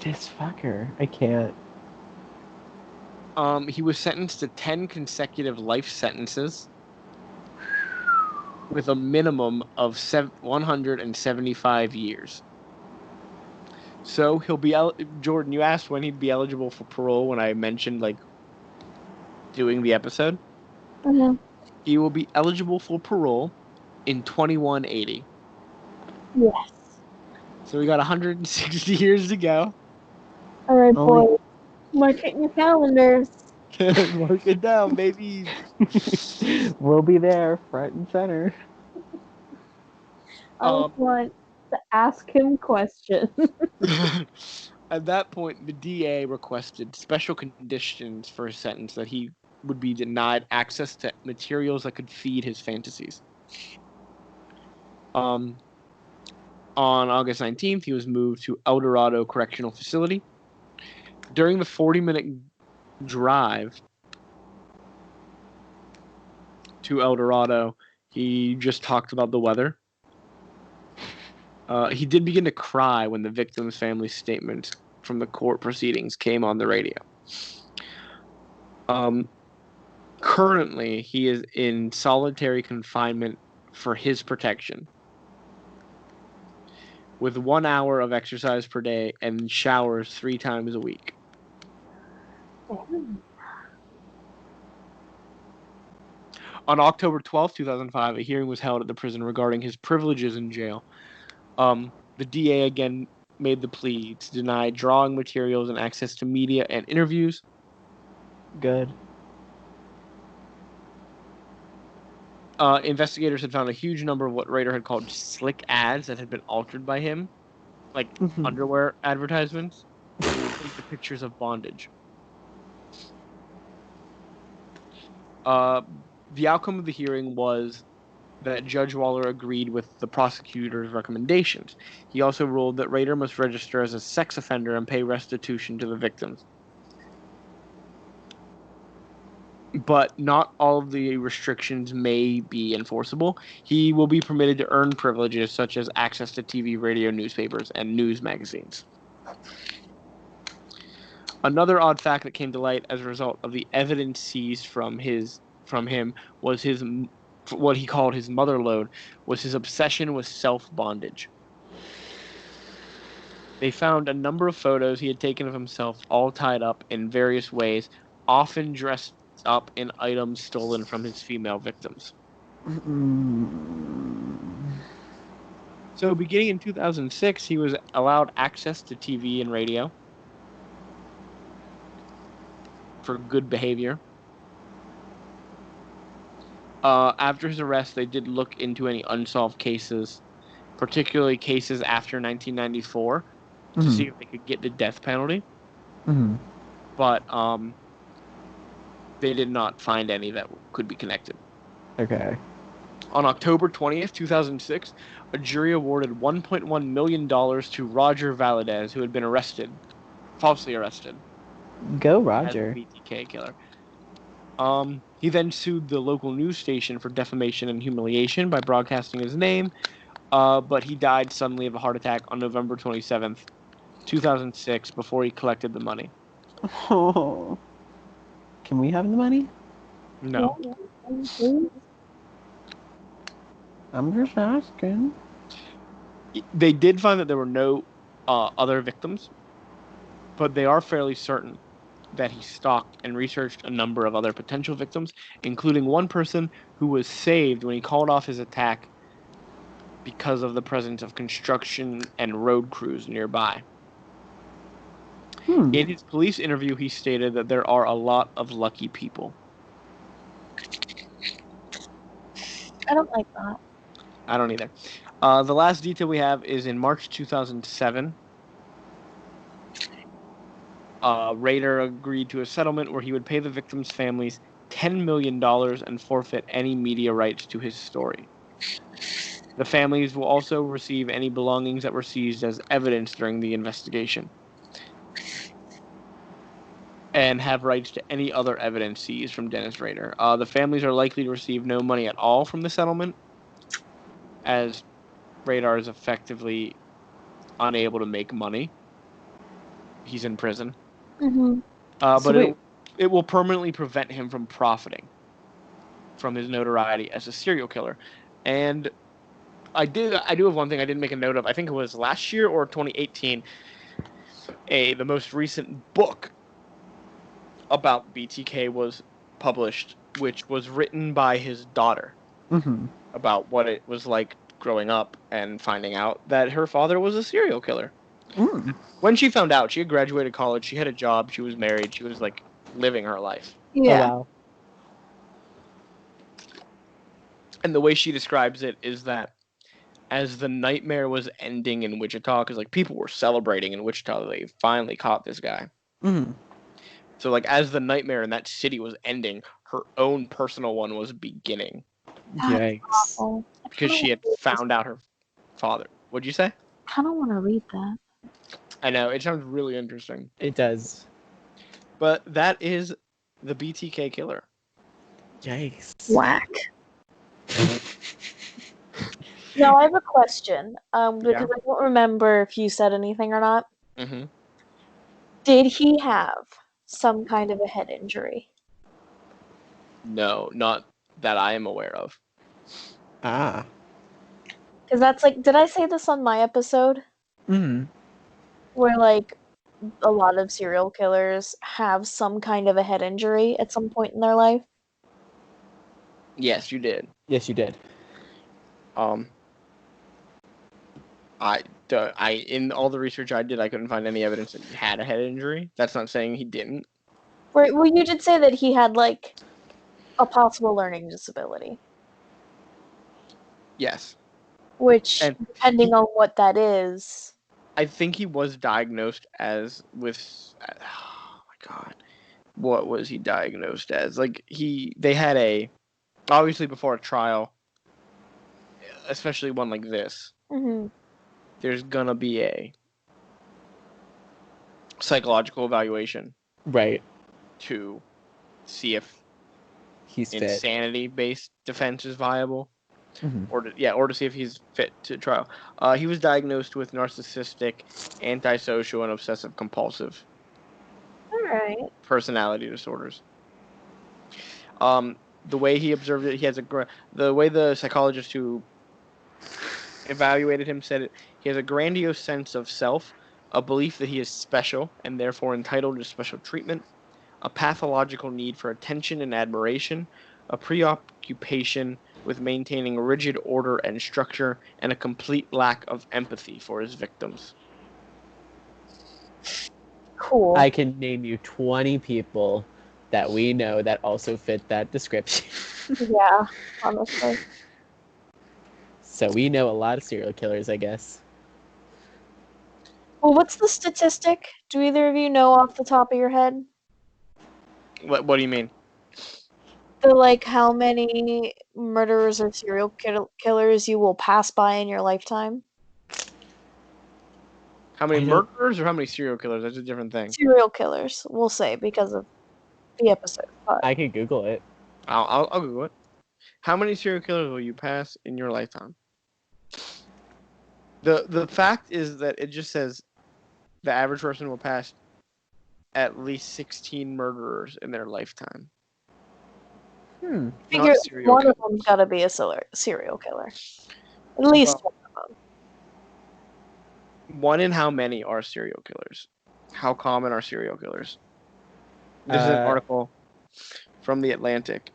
This fucker. I can't. He was sentenced to 10 consecutive life sentences with a minimum of 175 years. So he'll be Jordan, you asked when he'd be eligible for parole when I mentioned like doing the episode. Mhm. He will be eligible for parole in 2180. Yes. So we got 160 years to go. All right, Only- boys. Mark it in your calendars. Mark it down, baby. We'll be there, front and center. I just want to ask him questions. At that point, the DA requested special conditions for his sentence, that he would be denied access to materials that could feed his fantasies. On August 19th, he was moved to El Dorado Correctional Facility. During the 40-minute drive to El Dorado, he just talked about the weather. He did begin to cry when the victim's family statements from the court proceedings came on the radio. Currently, he is in solitary confinement for his protection, with 1 hour of exercise per day and showers 3 times a week. On October 12th, 2005, a hearing was held at the prison regarding his privileges in jail. The DA again made the plea to deny drawing materials and access to media and interviews. Good. Investigators had found a huge number of what Rader had called slick ads that had been altered by him, like underwear advertisements, with the pictures of bondage. The outcome of the hearing was that Judge Waller agreed with the prosecutor's recommendations. He also ruled that Rader must register as a sex offender and pay restitution to the victims. But not all of the restrictions may be enforceable. He will be permitted to earn privileges such as access to TV, radio, newspapers, and news magazines. Another odd fact that came to light as a result of the evidence seized from him was his what he called his mother lode, was his obsession with self-bondage. They found a number of photos he had taken of himself, all tied up in various ways, often dressed up in items stolen from his female victims. So beginning in 2006, he was allowed access to TV and radio for good behavior. After his arrest, they did look into any unsolved cases, particularly cases after 1994, to see if they could get the death penalty, but they did not find any that could be connected. Okay. On October 20th, 2006, a jury awarded $1.1 million to Roger Valadez, who had been falsely arrested Go, as Roger. the BTK killer. He then sued the local news station for defamation and humiliation by broadcasting his name, but he died suddenly of a heart attack on November 27th, 2006, before he collected the money. Oh. Can we have the money? No. I'm just asking. They did find that there were no other victims, but they are fairly certain that he stalked and researched a number of other potential victims, including one person who was saved when he called off his attack because of the presence of construction and road crews nearby. In his police interview, he stated that there are a lot of lucky people. I don't like that. I don't either. The last detail we have is in March 2007. Rader agreed to a settlement where he would pay the victims' families $10 million and forfeit any media rights to his story. The families will also receive any belongings that were seized as evidence during the investigation, and have rights to any other evidence seized from Dennis Rader. The families are likely to receive no money at all from the settlement, as Rader is effectively unable to make money. He's in prison. But it will permanently prevent him from profiting from his notoriety as a serial killer. And I do have one thing I didn't make a note of. I think it was last year or 2018. The most recent book about BTK was published, which was written by his daughter about what it was like growing up and finding out that her father was a serial killer. When she found out, she had graduated college, she had a job, she was married, she was like living her life. Yeah. Oh, wow. And the way she describes it is that as the nightmare was ending in Wichita, because like people were celebrating in Wichita, they finally caught this guy. So like as the nightmare in that city was ending, her own personal one was beginning. Yikes. Awful. Because she had found out her father. What'd you say? I kind of want to read that. I know, it sounds really interesting. It does. But that is the BTK killer. Yikes. Whack. Now I have a question. Because I don't remember if you said anything or not. Did he have some kind of a head injury? No, not that I am aware of. Ah. Because that's like, did I say this on my episode? Where like a lot of serial killers have some kind of a head injury at some point in their life? Yes, you did. Yes, you did. In all the research I did, I couldn't find any evidence that he had a head injury. That's not saying he didn't. Right. Well, you did say that he had like a possible learning disability. Yes. Which, And depending on what that is, I think he was diagnosed as with. Oh my god, what was he diagnosed as? Like they had obviously before a trial, especially one like this. There's gonna be a psychological evaluation, right, to see if he's insanity-based defense is viable, or to see if he's fit to trial. He was diagnosed with narcissistic, antisocial, and obsessive compulsive personality disorders. The way he observed it, the way the psychologist who evaluated him said it, he has a grandiose sense of self, a belief that he is special and therefore entitled to special treatment, a pathological need for attention and admiration, a preoccupation with maintaining rigid order and structure, and a complete lack of empathy for his victims. Cool. I can name you 20 people that we know that also fit that description. Yeah, honestly. So we know a lot of serial killers, I guess. Well, what's the statistic? Do either of you know off the top of your head? What do you mean? How many murderers or serial killers you will pass by in your lifetime? How many murderers or how many serial killers? That's a different thing. Serial killers, we'll say, because of the episode. But I could Google it. I'll Google it. How many serial killers will you pass in your lifetime? The fact is that it just says the average person will pass at least 16 murderers in their lifetime. figure one of them's got to be a serial killer. At least one of them. One in how many are serial killers? How common are serial killers? This is an article from The Atlantic.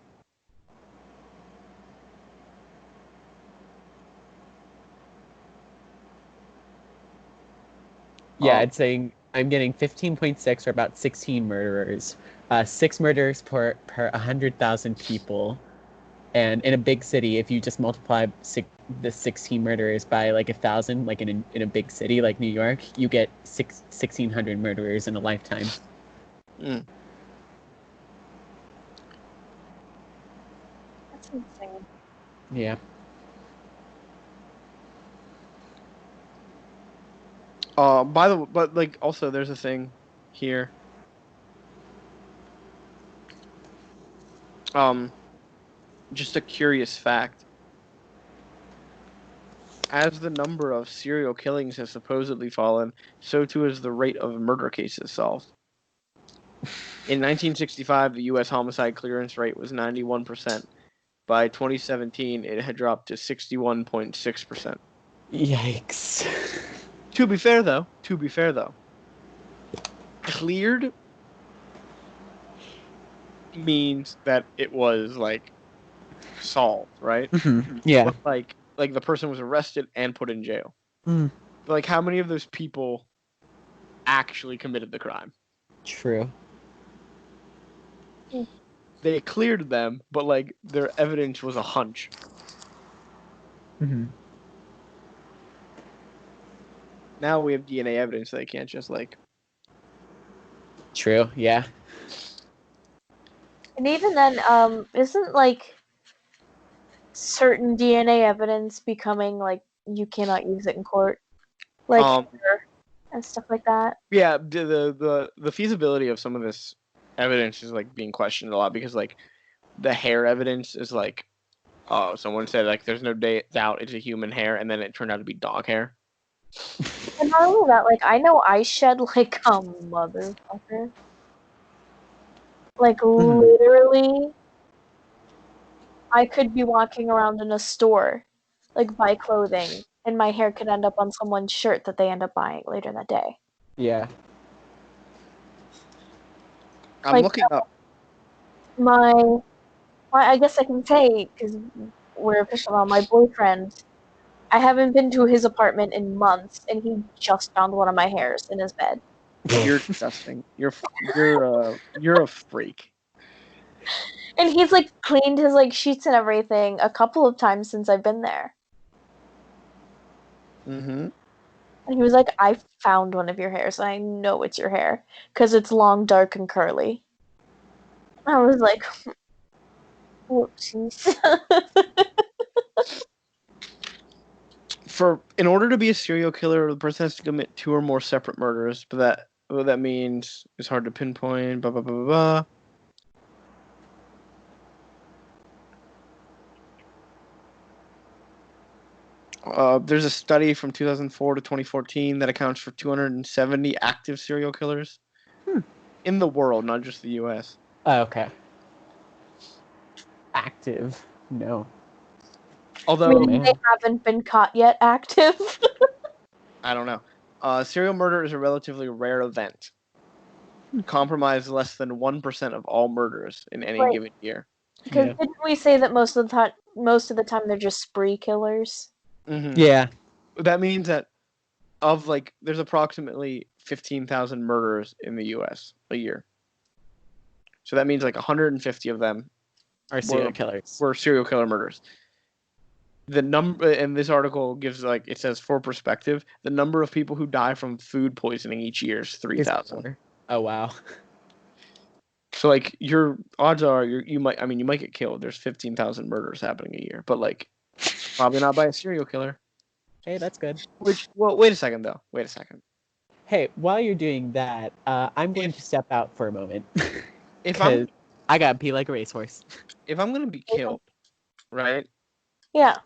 Yeah, it's saying I'm getting 15.6 or about 16 murderers. 6 murders per 100,000 people. And in a big city, if you just multiply the 16 murderers by like 1,000, like in a big city like New York, you get 1,600 murderers in a lifetime. That's insane. Yeah. But also there's a thing here. Just a curious fact. As the number of serial killings has supposedly fallen, so too has the rate of murder cases solved. In 1965, the U.S. homicide clearance rate was 91%. By 2017, it had dropped to 61.6%. Yikes. To be fair, though, cleared means that it was solved, right? Yeah. But, like the person was arrested and put in jail. But, how many of those people actually committed the crime? True. They cleared them, but their evidence was a hunch. Now we have DNA evidence, so they can't just True. Yeah. And even then, isn't certain DNA evidence becoming you cannot use it in court, and stuff like that? Yeah, the feasibility of some of this evidence is being questioned a lot because the hair evidence is someone said there's no doubt it's a human hair, and then it turned out to be dog hair. And not only that, I know I shed like a motherfucker. Literally, I could be walking around in a store, buy clothing, and my hair could end up on someone's shirt that they end up buying later that day. Yeah. I'm looking up. I guess I can say, because we're official now, my boyfriend, I haven't been to his apartment in months, and he just found one of my hairs in his bed. You're disgusting. You're a freak. And he's cleaned his sheets and everything a couple of times since I've been there. And he was like, I found one of your hairs, and I know it's your hair because it's long, dark, and curly. I was like, whoopsies. In order to be a serial killer, the person has to commit 2 or more separate murders, but what that means is hard to pinpoint. Blah blah blah blah blah. There's a study from 2004 to 2014 that accounts for 270 active serial killers in the world, not just the U.S. Oh, okay. Active? No. Although they haven't been caught yet active. I don't know. Serial murder is a relatively rare event. Compromise less than 1% of all murders in any given year. Because didn't we say that most of the time they're just spree killers? Yeah. That means that there's approximately 15,000 murders in the U.S. a year. So that means 150 of them are serial killers. Were serial killer murders. The number in this article gives it says for perspective, the number of people who die from food poisoning each year is 3,000. Oh wow. So your odds are you might get killed. There's 15,000 murders happening a year, but probably not by a serial killer. Hey, that's good. Wait a second though. Wait a second. Hey, while you're doing that, I'm going to step out for a moment. If I gotta pee like a racehorse. If I'm gonna be killed, right? Yeah.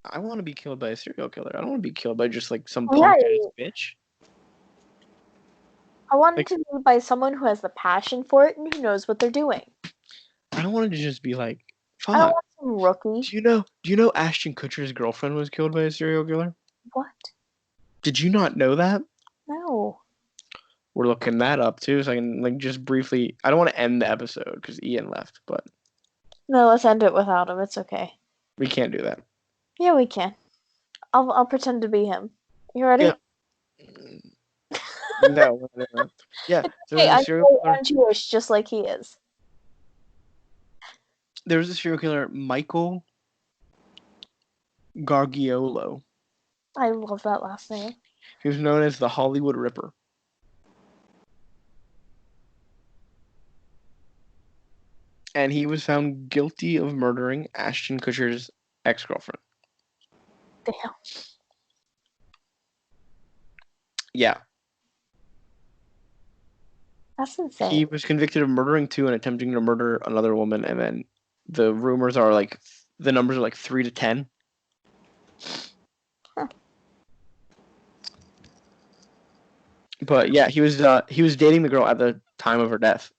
I want to be killed by a serial killer. I don't want to be killed by just some Right. punk-ass bitch. I want it to be by someone who has the passion for it and who knows what they're doing. I don't want it to just be I don't want some rookie. Do you know Ashton Kutcher's girlfriend was killed by a serial killer? What? Did you not know that? No. We're looking that up too, so I can just briefly. I don't want to end the episode because Ian left, but No, let's end it without him. It's okay. we can't do that. Yeah, we can. I'll pretend to be him. You ready? Yeah. No. Yeah. Hey, I'm Jewish, just like he is. There was a serial killer, Michael Gargiulo. I love that last name. He was known as the Hollywood Ripper. And he was found guilty of murdering Ashton Kutcher's ex-girlfriend. Damn. Yeah. That's insane. He was convicted of murdering 2 and attempting to murder another woman, and then the rumors are the numbers are 3 to 10. Huh. But yeah, he was dating the girl at the time of her death.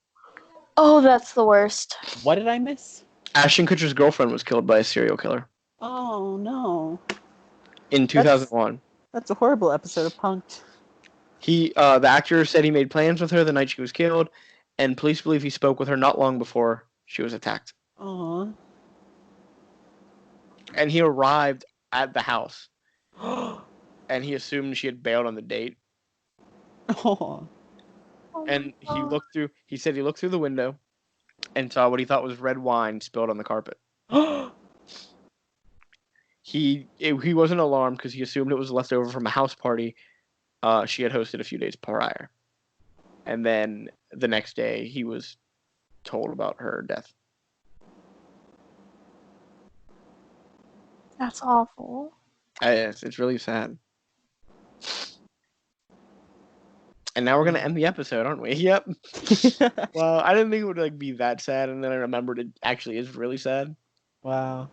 Oh, that's the worst. What did I miss? Ashton Kutcher's girlfriend was killed by a serial killer. Oh no. In 2001. That's a horrible episode of Punk'd. The actor said he made plans with her the night she was killed, and police believe he spoke with her not long before she was attacked. Aww. And he arrived at the house, and he assumed she had bailed on the date. Aww. And he said he looked through the window and saw what he thought was red wine spilled on the carpet. He wasn't alarmed because he assumed it was left over from a house party she had hosted a few days prior. And then the next day, he was told about her death. That's awful. It's really sad. And now we're gonna end the episode, aren't we? Yep. Well, I didn't think it would be that sad, and then I remembered it actually is really sad. Wow.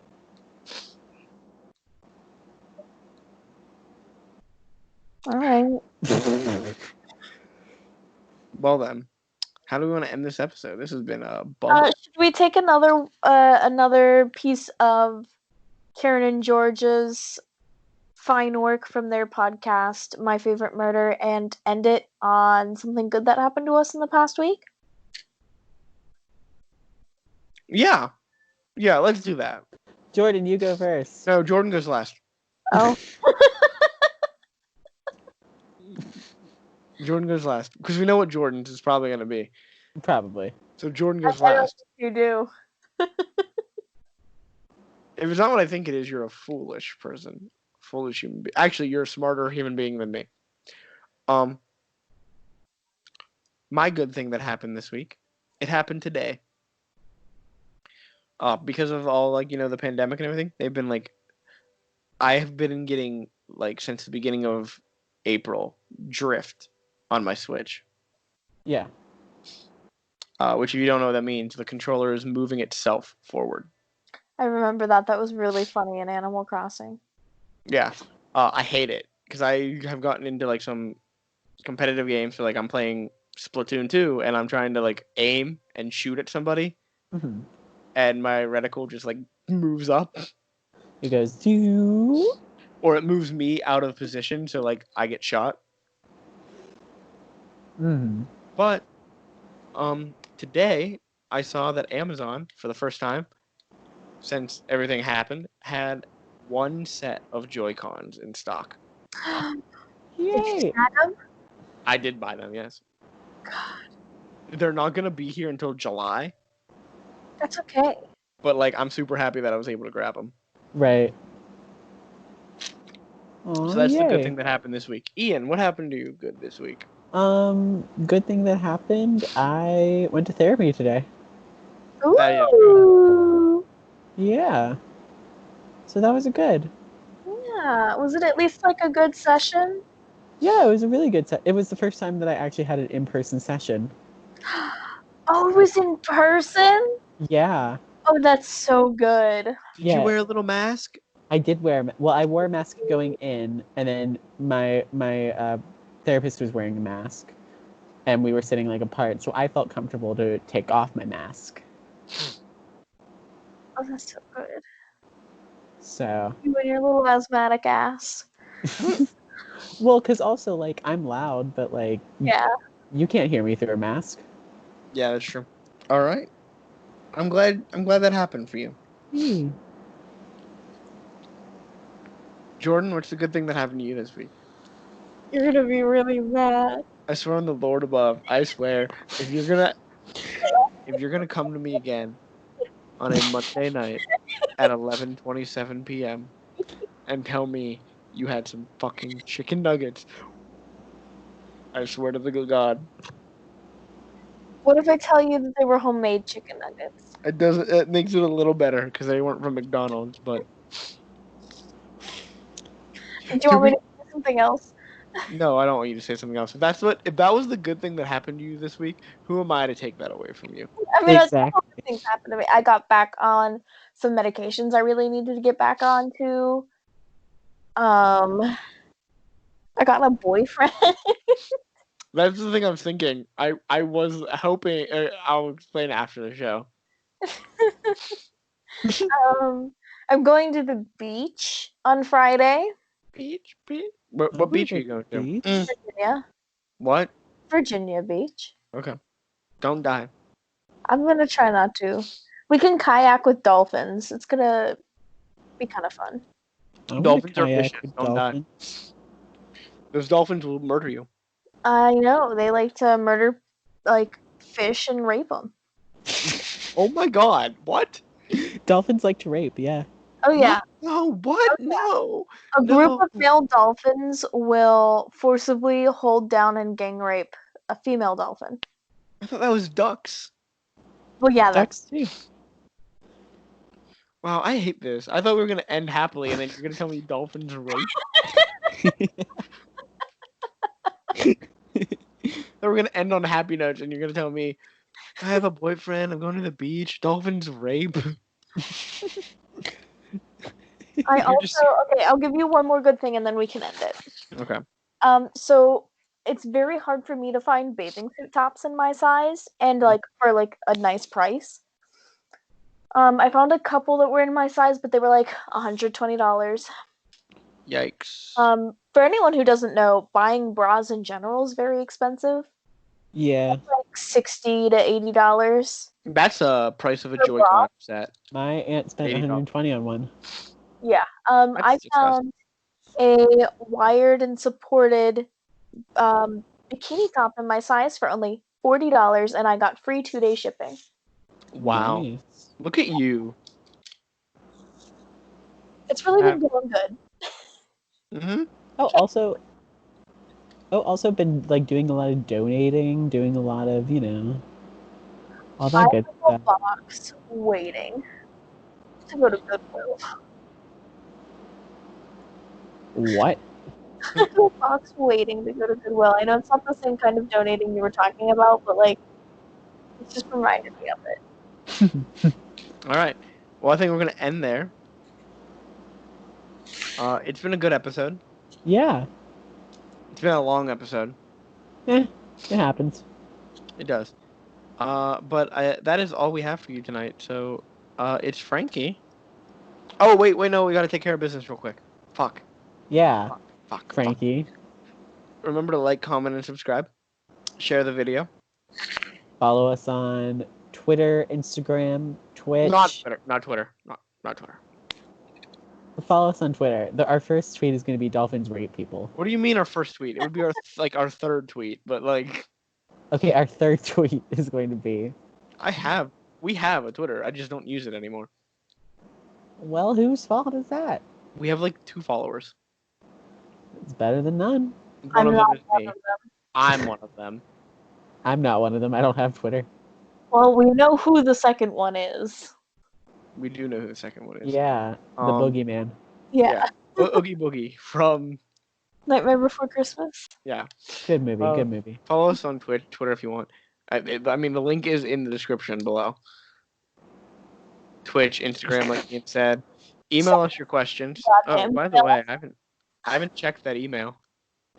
All right. Well then, how do we want to end this episode? This has been a bummer. Should we take another piece of Karen and George's fine work from their podcast, My Favorite Murder, and end it on something good that happened to us in the past week? Yeah, let's do that. Jordan, you go first. No, Jordan goes last. Oh. Jordan goes last because we know what Jordan's is probably going to be. Probably. So Jordan goes last. You do. If it's not what I think it is, you're a foolish person. Foolish human being. Actually, you're a smarter human being than me. My good thing that happened this week, it happened today. Because of all the pandemic and everything, they've been I have been getting since the beginning of April drift on my Switch. Yeah. Which if you don't know what that means, the controller is moving itself forward. I remember that. That was really funny in Animal Crossing. Yeah. I hate it because I have gotten into some competitive games. So I'm playing Splatoon 2 and I'm trying to aim and shoot at somebody. Mm-hmm. And my reticle just moves up. It goes to... Or it moves me out of position so I get shot. Mm-hmm. But today I saw that Amazon, for the first time since everything happened, had one set of Joy-Cons in stock. Yay! Did you buy them? I did buy them, yes. God. They're not gonna be here until July. That's okay. But I'm super happy that I was able to grab them. Right. Oh, So that's the good yay. thing that happened this week. Ian, what happened to you good this week? Good thing that happened. I went to therapy today. That is good. Ooh. Yeah. So that was good. Yeah. Was it at least like a good session? Yeah, it was a really good set. It was the first time that I actually had an in-person session. Oh, it was in person? Yeah. Oh, that's so good. Did you Yeah. wear a little mask? I did wear. Well, I wore a mask going in, and then my therapist was wearing a mask, and we were sitting like apart, so I felt comfortable to take off my mask. Oh, that's so good. So, You and your little asthmatic ass. well, because also like I'm loud, but like Yeah. you can't hear me through a mask. Yeah, that's true. All right. I'm glad that happened for you. Hmm. Jordan, what's the good thing that happened to you this week? You're gonna be really mad. I swear on the Lord above, I swear, if you're gonna come to me again on a Monday night at 11:27 p.m. and tell me you had some fucking chicken nuggets, I swear to the good God, What if I tell you that they were homemade chicken nuggets? it makes it a little better because they weren't from McDonald's, but Do you want me to do something else? no, I don't want you to say something else. If that was the good thing that happened to you this week, who am I to take that away from you? I mean, a couple Exactly. of things happened to me. I got back on some medications I really needed to get back on to. I got a boyfriend. That's the thing I'm thinking. I was hoping. I'll explain after the show. I'm going to the beach on Friday. Beach. I'm What going beach are to you going to? beach. Virginia. What? Virginia Beach. Okay. Don't die. I'm gonna try not to. We can kayak with dolphins. It's gonna be kind of fun. I'm going to Dolphins are kayak vicious. with Don't die. dolphins. Those dolphins will murder you. I know they like to murder like fish and rape them. Oh my God! What? Dolphins like to rape. Yeah. Oh yeah, No! What? No! a group No! of male dolphins will forcibly hold down and gang rape a female dolphin. I thought that was ducks. Well, yeah, that's Ducks too. Wow, I hate this. I thought we were gonna end happily, and then you're gonna tell me dolphins rape. Then we're gonna end on happy notes, and you're gonna tell me I have a boyfriend. I'm going to the beach. Dolphins rape. I You're also just okay. I'll give you one more good thing, and then we can end it. okay. So it's very hard for me to find bathing suit tops in my size, and like for like a nice price. I found a couple that were in my size, but they were like $120. Yikes. For anyone who doesn't know, buying bras in general is very expensive. Yeah. Like $60 to $80. That's a price of a For bra? Joy-Con set. My aunt spent $80. 120 on one. Yeah. I That's found a wired and supported bikini top in my size for only $40, and I got free 2-day shipping. Wow. Nice. Look at you. It's really been going good. Mm-hmm. Also been like doing a lot of donating, doing a lot of, all I that good have stuff. a box waiting to go to Goodwill. What? I have a box waiting to go to Goodwill. I know it's not the same kind of donating you were talking about, but like, it just reminded me of it. All right. Well, I think we're gonna end there. It's been a good episode. Yeah. It's been a long episode. It happens. It does. But that is all we have for you tonight. So, it's Frankie. Oh, wait, no, we gotta take care of business real quick. Fuck. Yeah, Fuck. Frankie. Remember to like, comment, and subscribe. Share the video. Follow us on Twitter, Instagram, Twitch. Not Twitter. Not Twitter. Follow us on Twitter. Our first tweet is going to be dolphins rape people. What do you mean our first tweet? It would be our third tweet, but like. Okay, our third tweet is going to be. We have a Twitter. I just don't use it anymore. Well, whose fault is that? We have like 2 followers. It's better than none. One I'm of not them is one me. of them. I'm one of them. I'm not one of them. I don't have Twitter. Well, we know who the second one is. We do know who the second one is. Yeah, the boogeyman. Yeah. Oogie Boogie from Nightmare Before Christmas. yeah. Good movie. Uh, Good movie. Follow us on Twitter if you want. I mean, the link is in the description below. Twitch, Instagram, like Ian said. Email us your questions. Oh, Goddamn. by the way, I haven't checked that email.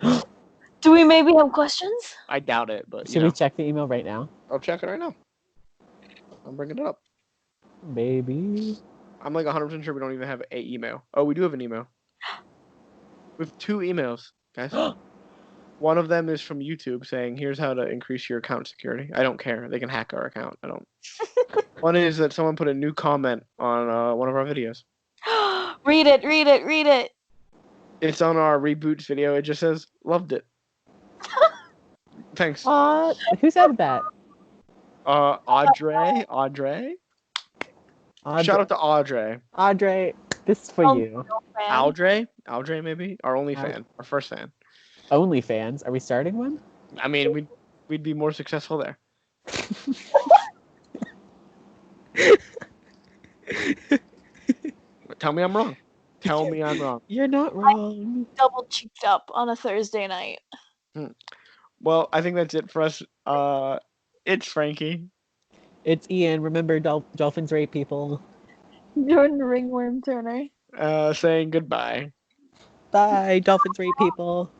Do we maybe have questions? I doubt it, but Should we check the email right now? I'll check it right now. I'm bringing it up. Baby. I'm like 100% sure we don't even have a email. Oh, we do have an email. We have 2 emails, guys. One of them is from YouTube saying, "Here's how to increase your account security." I don't care. They can hack our account. I don't. One is that someone put a new comment on one of our videos. Read it, read it, read it. It's on our reboots video. It just says, "Loved it." Thanks. Who said that? Audrey. Audrey. Shout out to Audrey. Audrey, this is for Oh, you. Fan. Audrey maybe? Our only fan. Our first fan. OnlyFans. Are we starting one? I mean, we'd be more successful there. Tell me I'm wrong. Tell me I'm wrong. You're not wrong. Double cheeked up on a Thursday night. Well, I think that's it for us. It's Frankie. It's Ian. Remember, dolphins rape people. Jordan Ringworm Turner. Saying goodbye. Bye, dolphins rape people.